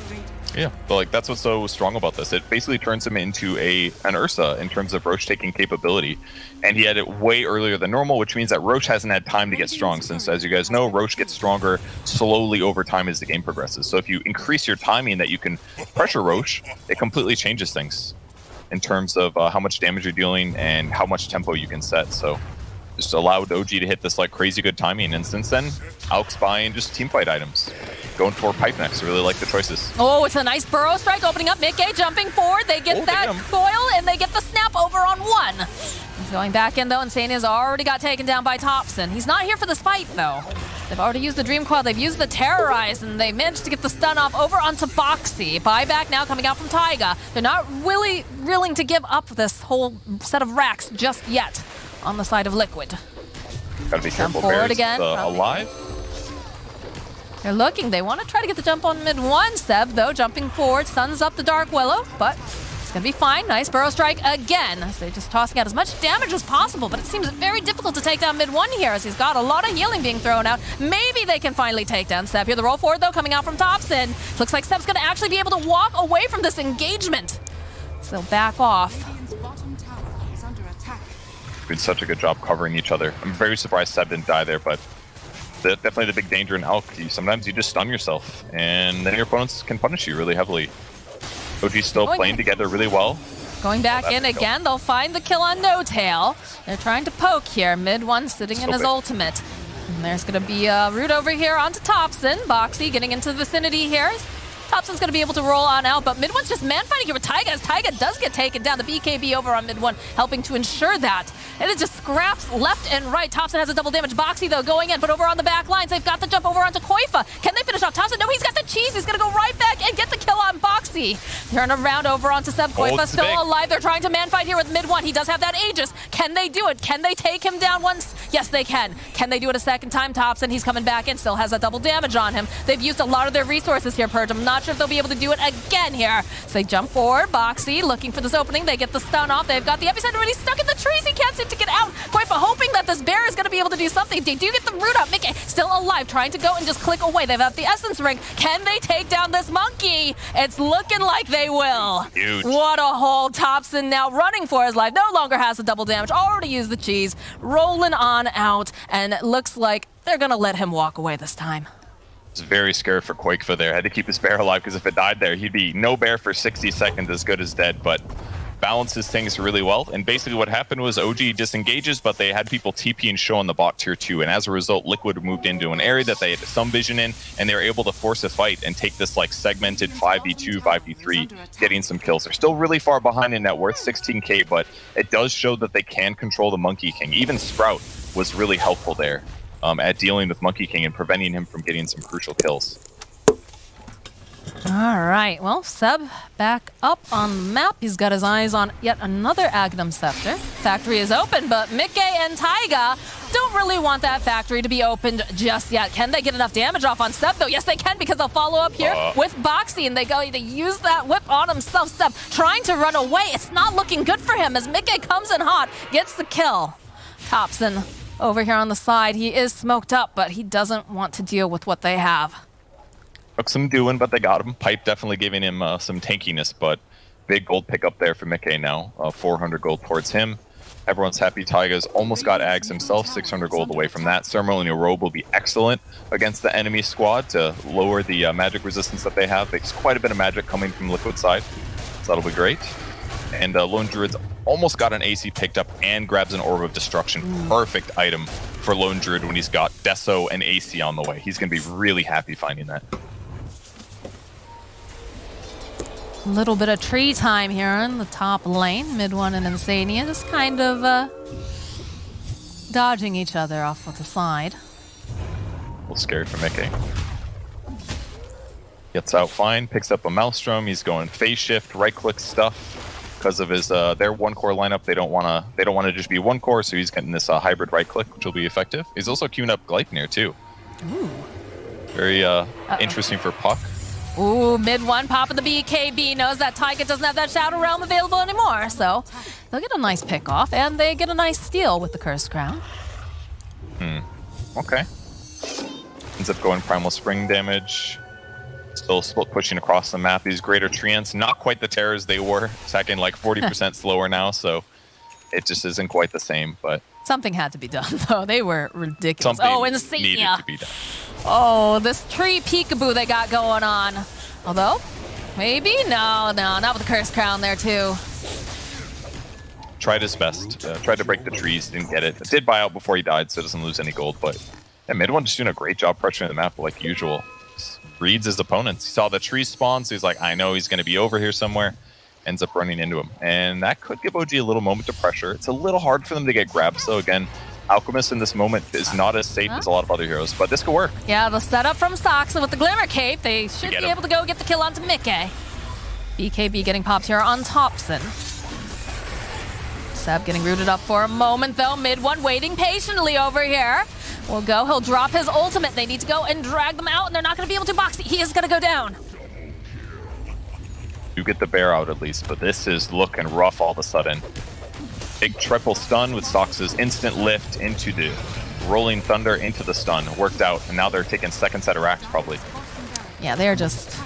Yeah, but like that's what's so strong about this. It basically turns him into an Ursa in terms of Roche taking capability. And he had it way earlier than normal, which means that Roche hasn't had time to get strong since, as you guys know, Roche gets stronger slowly over time as the game progresses. So if you increase your timing that you can pressure Roche, it completely changes things in terms of how much damage you're dealing and how much tempo you can set. So just allowed OG to hit this like crazy good timing. And since then, Alk's buying just teamfight items. Going for pipe next. I really like the choices. Oh, it's a nice burrow strike opening up. Mickey jumping forward. They get that coil and they get the snap over on one. He's going back in though, and Sania's already got taken down by Thompson. He's not here for this fight though. They've already used the Dream Coil, they've used the Terrorize, and they managed to get the stun off over onto Boxy. Buyback now coming out from Taiga. They're not really willing to give up this whole set of racks just yet on the side of Liquid. Gotta be careful. Forward Bears again. Alive. They're looking. They want to try to get the jump on mid one. Seb, though, jumping forward, stuns up the Dark Willow, but it's going to be fine. Nice burrow strike again. So they're just tossing out as much damage as possible, but it seems very difficult to take down mid one here as he's got a lot of healing being thrown out. Maybe they can finally take down Seb here. The roll forward, though, coming out from Thompson. Looks like Seb's going to actually be able to walk away from this engagement. So back off. Doing such a good job covering each other. I'm very surprised Seb didn't die there, but definitely the big danger in Alk. Sometimes you just stun yourself, and then your opponents can punish you really heavily. OG's still playing together really well. Going back in again, they'll find the kill on No Tail. They're trying to poke here. Mid one sitting in his ultimate. And there's going to be a root over here onto Thompson. Boxy getting into the vicinity here. Thompson's going to be able to roll on out, but mid one's just man fighting here with Taiga as Taiga does get taken down. The BKB over on mid one helping to ensure that. And it just scraps left and right. Thompson has a double damage. Boxy, though, going in, but over on the back lines, they've got the jump over onto Koifa. Can they finish off Thompson? No, he's got the cheese. He's going to go right back and get the kill on Boxy. Turn around over onto Seb. Koifa still alive. They're trying to man fight here with mid one. He does have that Aegis. Can they do it? Can they take him down once? Yes, they can. Can they do it a second time? Thompson, he's coming back in, still has a double damage on him. They've used a lot of their resources here, Purge. I'm not sure if they'll be able to do it again here. So they jump forward. Boxy looking for this opening. They get the stun off. They've got the epicenter already stuck in the trees. He can't seem to get out. Koifa hoping that this bear is going to be able to do something. They do get the root up. Mickey still alive, trying to go and just click away. They've got the essence ring. Can they take down this monkey? It's looking like they will. Huge. What a hole. Thompson now running for his life. No longer has the double damage. Already used the cheese. Rolling on out. And it looks like they're going to let him walk away this time. Was very scared for Quakefa there. Had to keep his bear alive because if it died there, he'd be no bear for 60 seconds, as good as dead. But balances things really well. And basically what happened was OG disengages, but they had people TP and show on the bot tier 2. And as a result, Liquid moved into an area that they had some vision in, and they were able to force a fight and take this like segmented 5v2, 5v3, getting some kills. They're still really far behind in net worth, 16k, but it does show that they can control the Monkey King. Even Sprout was really helpful there at dealing with Monkey King and preventing him from getting some crucial kills. All right, well, Seb back up on the map. He's got his eyes on yet another Agnum Scepter. Factory is open, but Mickey and Taiga don't really want that factory to be opened just yet. Can they get enough damage off on Seb, though? Yes, they can, because they'll follow up here with Boxy, and they go to use that whip on himself. Seb trying to run away. It's not looking good for him as Mickey comes in hot, gets the kill. Thompson over here on the side. He is smoked up, but he doesn't want to deal with what they have. Took some doing, but they got him. Pipe definitely giving him some tankiness, but big gold pickup there for Mickey now. 400 gold towards him. Everyone's happy. Taiga's almost got Ags himself, 600 gold away from that. Ceremonial Robe will be excellent against the enemy squad to lower the magic resistance that they have. There's quite a bit of magic coming from Liquid side, so that'll be great. And Lone Druid's almost got an AC picked up and grabs an Orb of Destruction. Perfect item for Lone Druid when he's got Deso and AC on the way. He's going to be really happy finding that. A little bit of tree time here in the top lane. Mid one and Insania just kind of dodging each other off of the side. A little scary for Mickey. Gets out fine, picks up a Maelstrom. He's going phase shift, right click stuff. Because of his their one core lineup, they don't want to just be one core, so he's getting this hybrid right click, which will be effective. He's also queuing up Gleipnir too. Ooh. Very interesting for Puck. Ooh, mid one, popping the BKB, knows that Taiga doesn't have that Shadow Realm available anymore, so they'll get a nice pick off, and they get a nice steal with the Cursed Crown. Okay. Ends up going Primal Spring damage. Still split pushing across the map. These Greater Treants, not quite the terrors they were. Attacking like 40% slower now, so it just isn't quite the same, but... Something had to be done, though. They were ridiculous. Something Insania. needed to be done. Oh, this tree peekaboo they got going on. Although, maybe? No, not with the Cursed Crown there, too. tried his best. Tried to break the trees, didn't get it. Did buy out before he died, so doesn't lose any gold. But yeah, mid1 just doing a great job pressuring the map like usual. Just reads his opponents. He saw the tree spawn, so he's like, I know he's going to be over here somewhere. Ends up running into him. And that could give OG a little moment to pressure. It's a little hard for them to get grabs, so again, Alchemist in this moment is not as safe as a lot of other heroes, but this could work. Yeah, the setup from Soxa with the Glimmer Cape. They should be able to go get the kill onto Mickey. BKB getting popped here on Thompson. Seb getting rooted up for a moment, though. Mid1 waiting patiently over here. Will go. He'll drop his ultimate. They need to go and drag them out, and they're not going to be able to box. He is going to go down. You get the bear out at least, but this is looking rough all of a sudden. Big triple stun with Soxa's instant lift into the rolling thunder into the stun. Worked out, and now they're taking second set of racks probably. Yeah, they're just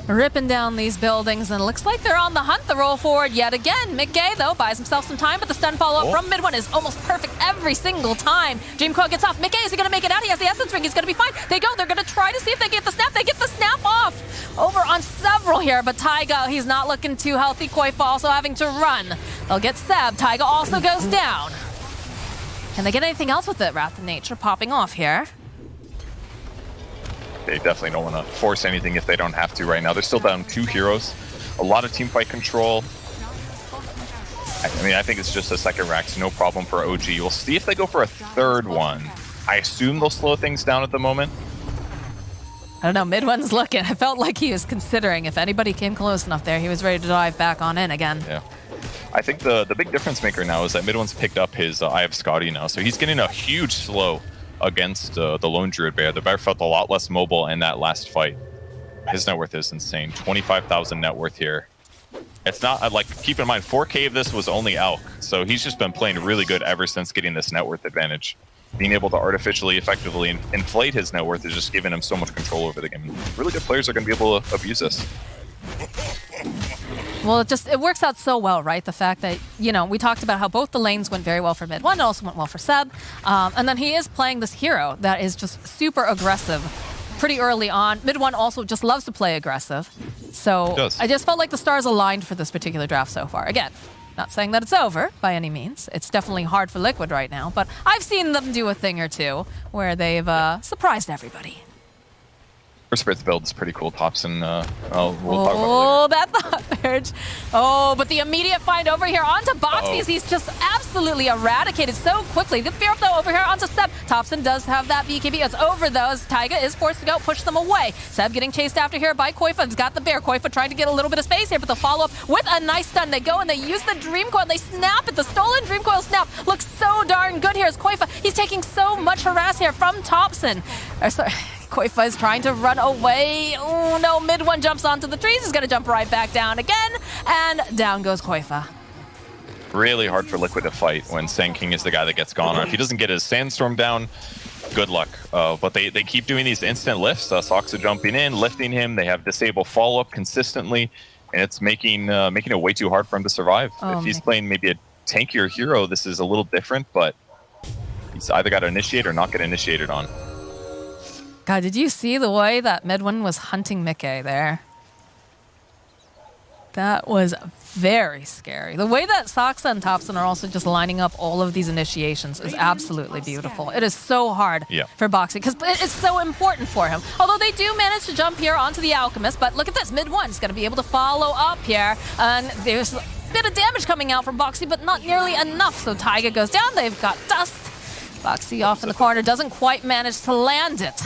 ripping down these buildings, and it looks like they're on the hunt. The roll forward yet again. Mickey, though, buys himself some time, but the stun follow-up from mid1 is almost perfect every single time. Dreamcoil gets off. Mickey, is he going to make it out? He has the Essence Ring. He's going to be fine. They go. They're going to try to see if they get the snap. They get the snap off. Over on several here, but Taiga, he's not looking too healthy. Koifa also having to run. They'll get Seb. Taiga also goes down. Can they get anything else with it? Wrath of Nature popping off here. They definitely don't want to force anything if they don't have to right now. They're still down 2 heroes. A lot of team fight control. I mean, I think it's just a second rack, so no problem for OG. We'll see if they go for a third one. I assume they'll slow things down at the moment. I don't know, mid1's looking. I felt like he was considering if anybody came close enough there, he was ready to dive back on in again. Yeah. I think the big difference maker now is that mid1's picked up his Eye of Scotty now, so he's getting a huge slow against the Lone Druid Bear. The Bear felt a lot less mobile in that last fight. His net worth is insane. 25,000 net worth here. It's not, like, keep in mind, 4K of this was only Elk, so he's just been playing really good ever since getting this net worth advantage. Being able to artificially, effectively inflate his net worth is just giving him so much control over the game. Really good players are going to be able to abuse this. Well, it works out so well, right? The fact that, you know, we talked about how both the lanes went very well for mid1, it also went well for Seb. And then he is playing this hero that is just super aggressive pretty early on. Mid1 also just loves to play aggressive. So I just felt like the stars aligned for this particular draft so far. Again, not saying that it's over by any means. It's definitely hard for Liquid right now, but I've seen them do a thing or two where they've surprised everybody. First Spirit's build is pretty cool. Thompson, we'll talk about Oh, that thought purge. Oh, but the immediate find over here onto Boxy. He's just absolutely eradicated so quickly. The fear though over here onto Seb. Thompson does have that BKB. It's over though as Taiga is forced to go push them away. Seb getting chased after here by Koifa. He's got the bear. Koifa trying to get a little bit of space here, but the follow-up with a nice stun. They go and they use the Dream Coil. They snap it. The stolen Dream Coil snap looks so darn good here as Koifa. He's taking so much harass here from Thompson. Koifa is trying to run away. Oh no, mid1 jumps onto the trees. He's going to jump right back down again. And down goes Koifa. Really hard for Liquid to fight when Sand King is the guy that gets gone. Or if he doesn't get his Sandstorm down, good luck. But they keep doing these instant lifts. Soxa jumping in, lifting him. They have disable follow-up consistently. And it's making it way too hard for him to survive. If he's playing maybe a tankier hero, this is a little different. But he's either got to initiate or not get initiated on. God, did you see the way that mid1 was hunting Mickey there? That was very scary. The way that Soxa and Thompson are also just lining up all of these initiations is absolutely beautiful. It is so hard for Boxy because it's so important for him. Although they do manage to jump here onto the Alchemist, but look at this. mid1 is going to be able to follow up here. And there's a bit of damage coming out from Boxy, but not nearly enough. So Taiga goes down. They've got Dust. Boxy off in the corner. Doesn't quite manage to land it.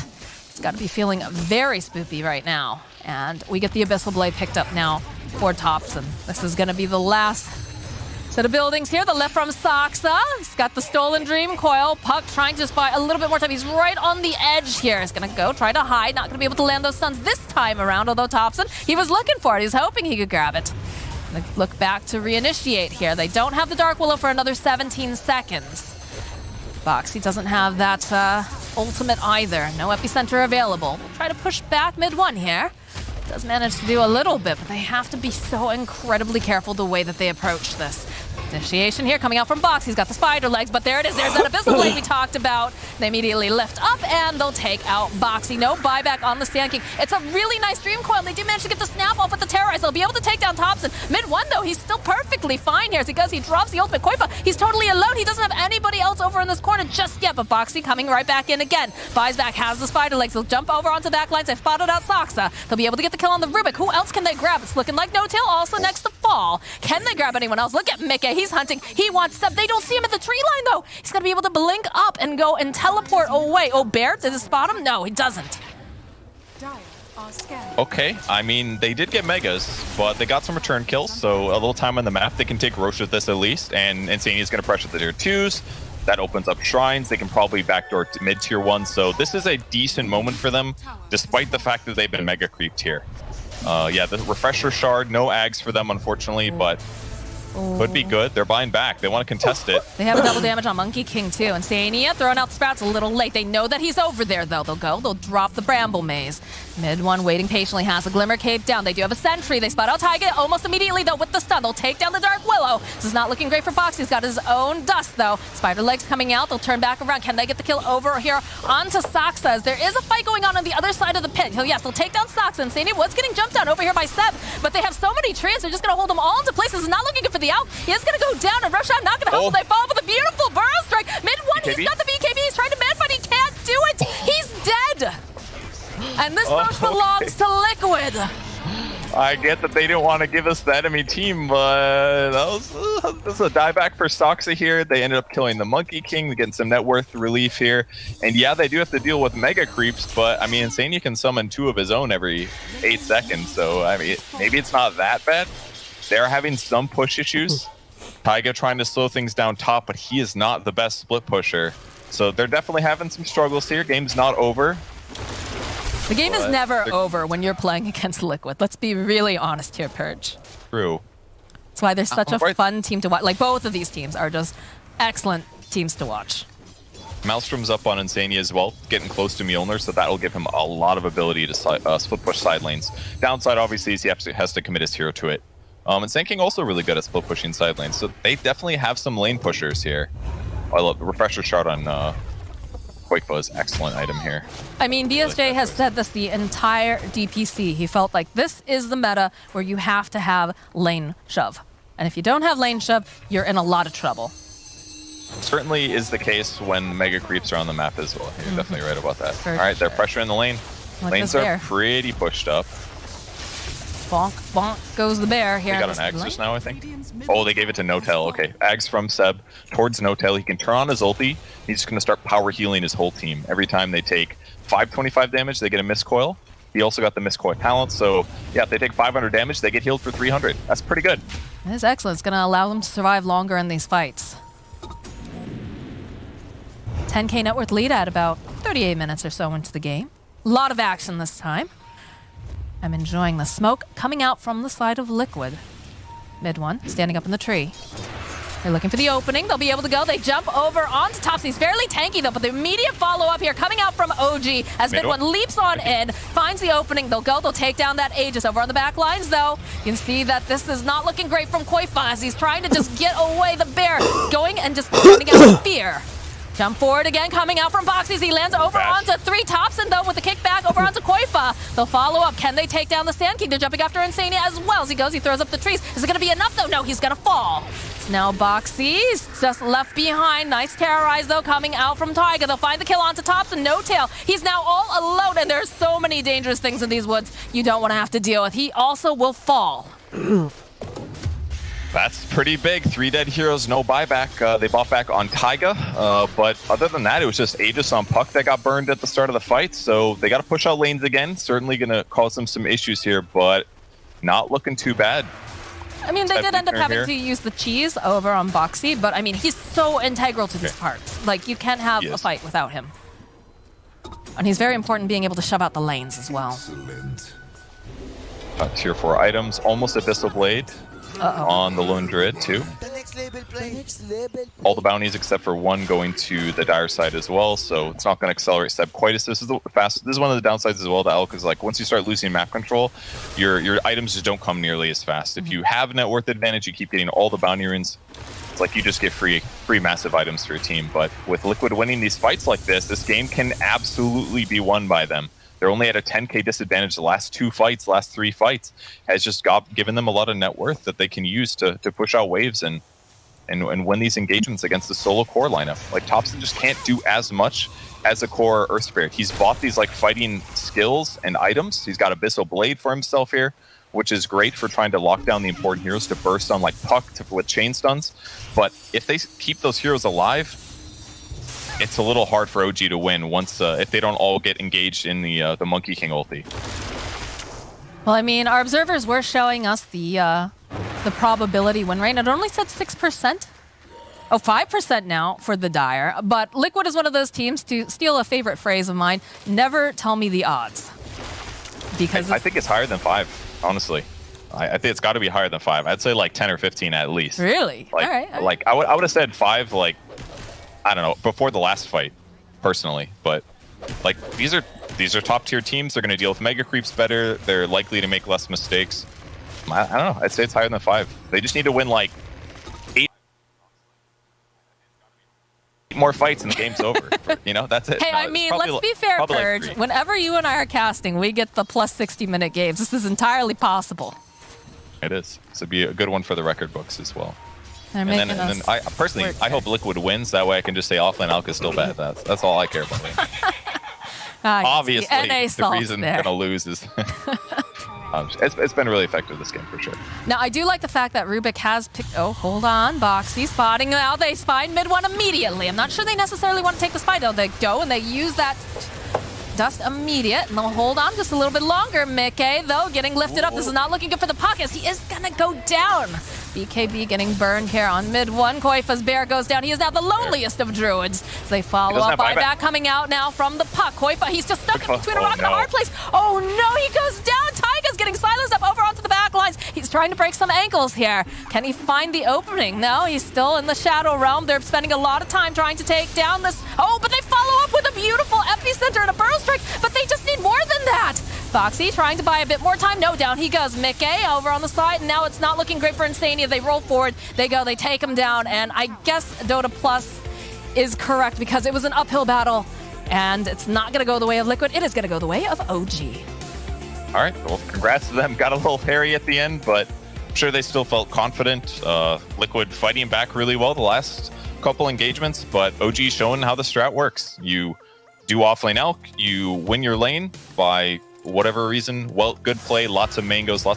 Got to be feeling very spoopy right now. And we get the Abyssal Blade picked up now for Thompson. This is going to be the last set of buildings here. The lift from Soxa. He's got the stolen Dream Coil. Puck trying to just buy a little bit more time. He's right on the edge here. He's going to go try to hide. Not going to be able to land those stuns this time around, although Thompson, he was looking for it. He was hoping he could grab it. They look back to reinitiate here. They don't have the Dark Willow for another 17 seconds. Boxy doesn't have that ultimate either. No epicenter available. We'll try to push back mid1 here. Does manage to do a little bit, but they have to be so incredibly careful the way that they approach this. Initiation here coming out from Box. He's got the spider legs, but there it is. There's that Abyssal Blade we talked about. They immediately lift up, and they'll take out Boxy. No buyback on the Sand King. It's a really nice Dream Coil. They do manage to get the snap off with the Terrorize. They'll be able to take down Thompson. Mid 1, though, he's still perfectly fine here because he drops the ultimate Koifa. He's totally alone. He doesn't have anybody else over in this corner just yet, but Boxy coming right back in again. Buys back, has the spider legs. He'll jump over onto back lines. They've spotted out Soxa. They'll be able to get the kill on the Rubik. Who else can they grab? It's looking like No Tail also next to Fall. Can they grab anyone else? Look at Mickey. He's hunting. He wants Seb. They don't see him at the tree line, though. He's going to be able to blink up and go and teleport away. Oh, Bear, does it spot him? No, he doesn't. Okay, I mean, they did get Megas, but they got some return kills, so a little time on the map. They can take Roche with this at least, and Insania's going to pressure the tier 2s. That opens up Shrines. They can probably backdoor to mid-tier 1, so this is a decent moment for them, despite the fact that they've been mega creeped here. Yeah, the Refresher Shard, no Ags for them, unfortunately, but could be good. They're buying back. They want to contest it. They have a double damage on Monkey King, too. Insania throwing out Sprouts a little late. They know that he's over there, though. They'll drop the Bramble Maze. Mid 1 waiting patiently, has a Glimmer Cape down. They do have a Sentry. They spot out Taiga almost immediately, though, with the stun. They'll take down the Dark Willow. This is not looking great for Fox. He's got his own Dust, though. Spider Legs coming out. They'll turn back around. Can they get the kill over here onto Soxa? There is a fight going on the other side of the pit. Yes, they'll take down Soxa. Insania Woods getting jumped down over here by Seb, but they have so many trees. They're just going to hold them all into place. This is not looking good for the Alk. He is going to go down, and Roshan not going to help. They follow with a beautiful Burrow Strike. Mid 1, he's got the BKB. He's trying to man fight. He can't do it. He's dead. And this Roche belongs to Liquid. I get that they didn't want to give us the enemy team, but this is a dieback for Soxa here. They ended up killing the Monkey King, getting some net worth relief here. And yeah, they do have to deal with mega creeps, but I mean, Insania can summon 2 of his own every 8 seconds, so I mean, maybe it's not that bad. They're having some push issues. Taiga trying to slow things down top, but he is not the best split pusher. So they're definitely having some struggles here. Game's not over. The game is never over when you're playing against Liquid. Let's be really honest here, Purge. True. That's why they're such a fun team to watch. Like, both of these teams are just excellent teams to watch. Maelstrom's up on Insania as well, getting close to Mjolnir, so that'll give him a lot of ability to split push side lanes. Downside, obviously, is he has to commit his hero to it. And Sand King also really good at split pushing side lanes, so they definitely have some lane pushers here. I love the Refresher Shard on Koifa is excellent item here. I mean, BSJ has said this the entire DPC. He felt like this is the meta where you have to have lane shove. And if you don't have lane shove, you're in a lot of trouble. Certainly is the case when mega creeps are on the map as well. You're definitely right about that. All right, they're pressuring the lane. Lanes are pretty pushed up. Bonk, bonk goes the bear here. They got an Ags just now, I think. Oh, they gave it to No Tail. Okay, Ags from Seb towards No Tail. He can turn on his ulti. He's just going to start power healing his whole team. Every time they take 525 damage, they get a miscoil. He also got the miscoil talent. So, yeah, if they take 500 damage, they get healed for 300. That's pretty good. It is excellent. It's going to allow them to survive longer in these fights. 10k net worth lead at about 38 minutes or so into the game. A lot of action this time. I'm enjoying the smoke coming out from the side of Liquid. Mid 1, standing up in the tree. They're looking for the opening. They'll be able to go. They jump over onto top. He's fairly tanky, though, but the immediate follow-up here coming out from OG as Mid 1 leaps on in, finds the opening. They'll go. They'll take down that Aegis. Over on the back lines, though, you can see that this is not looking great from Koifa as he's trying to just get away the bear, going and just running out of fear. Jump forward again, coming out from Boxies. He lands over onto 3 Thompson, though, with the kickback over onto Koifa. They'll follow up. Can they take down the Sand King? They're jumping after Insania as well. As he goes, he throws up the trees. Is it going to be enough, though? No, he's going to fall. It's now Boxies just left behind. Nice terrorize, though, coming out from Taiga. They'll find the kill onto Thompson. No Tail. He's now all alone, and there's so many dangerous things in these woods you don't want to have to deal with. He also will fall. That's pretty big. 3 dead heroes, no buyback. They bought back on Taiga, but other than that, it was just Aegis on Puck that got burned at the start of the fight, so they got to push out lanes again. Certainly going to cause them some issues here, but not looking too bad. I mean, they did end up having to use the cheese over on Boxy, but I mean, he's so integral to this part. Like, you can't have a fight without him. And he's very important being able to shove out the lanes as well. Tier 4 items, almost Abyssal Blade. On the Lone Druid too. All the bounties except for 1 going to the Dire side as well, so it's not going to accelerate Seb quite as this is the fast. This is one of the downsides as well to Elk is like once you start losing map control, your items just don't come nearly as fast. If you have net worth advantage, you keep getting all the bounty runes. it's like you just get free massive items for your team. But with Liquid winning these fights like this game can absolutely be won by them. They're only at a 10k disadvantage the last 3 fights, has just given them a lot of net worth that they can use to push out waves and win these engagements against the solo core lineup. Like Topson just can't do as much as a core Earth Spirit. He's bought these like fighting skills and items. He's got Abyssal Blade for himself here, which is great for trying to lock down the important heroes to burst on like Puck with chain stuns. But if they keep those heroes alive, it's a little hard for OG to win once if they don't all get engaged in the Monkey King ulti. Well, I mean, our observers were showing us the probability win rate. It only said 6%. Oh, 5% now for the Dire. But Liquid is one of those teams, to steal a favorite phrase of mine, never tell me the odds. Because I think it's higher than 5, honestly. I think it's got to be higher than 5. I'd say like 10 or 15 at least. Really? Like, all right. Like I would have said 5, like, I don't know, before the last fight, personally. But like these are top tier teams. They're going to deal with mega creeps better. They're likely to make less mistakes. I don't know. I'd say it's higher than 5. They just need to win like 8 more fights and the game's over. You know, that's it. Hey, I mean, let's be fair, Purge. Like whenever you and I are casting, we get the plus 60-minute games. This is entirely possible. It is. This would be a good one for the record books as well. And then I personally, I hope Liquid wins. That way I can just say offline Alka is still bad. That's all I care about. Obviously, the reason I'm going to lose is... it's been really effective, this game, for sure. Now, I do like the fact that Rubik has picked... Oh, hold on. Boxy spotting out. They find mid one immediately. I'm not sure they necessarily want to take the spy, though. They go and they use that dust immediate. And they'll hold on just a little bit longer. Mickey, though, getting lifted up. This is not looking good for the pockets. He is going to go down. BKB getting burned here on mid one. Koifa's bear goes down. He is now the loneliest of druids. So they follow up by that coming out now from the puck. Koifa, he's just stuck in between a rock and a hard place. Oh no, he goes down. Taiga's getting silenced up over onto the back lines. He's trying to break some ankles here. Can he find the opening? No, he's still in the shadow realm. They're spending a lot of time trying to take down this. Oh, but they follow up with a beautiful epicenter and a burrow strike, but they just need more than that. Foxy trying to buy a bit more time. No, down he goes. Mickey over on the side, and now it's not looking great for Insania. They roll forward, they go, they take him down, and I guess Dota Plus is correct because it was an uphill battle, and it's not going to go the way of Liquid. It is going to go the way of OG. All right, well, congrats to them. Got a little hairy at the end, but I'm sure they still felt confident. Liquid fighting back really well the last couple engagements, but OG showing how the strat works. You do offlane Elk, you win your lane by whatever reason, well, good play, lots of mangoes, lots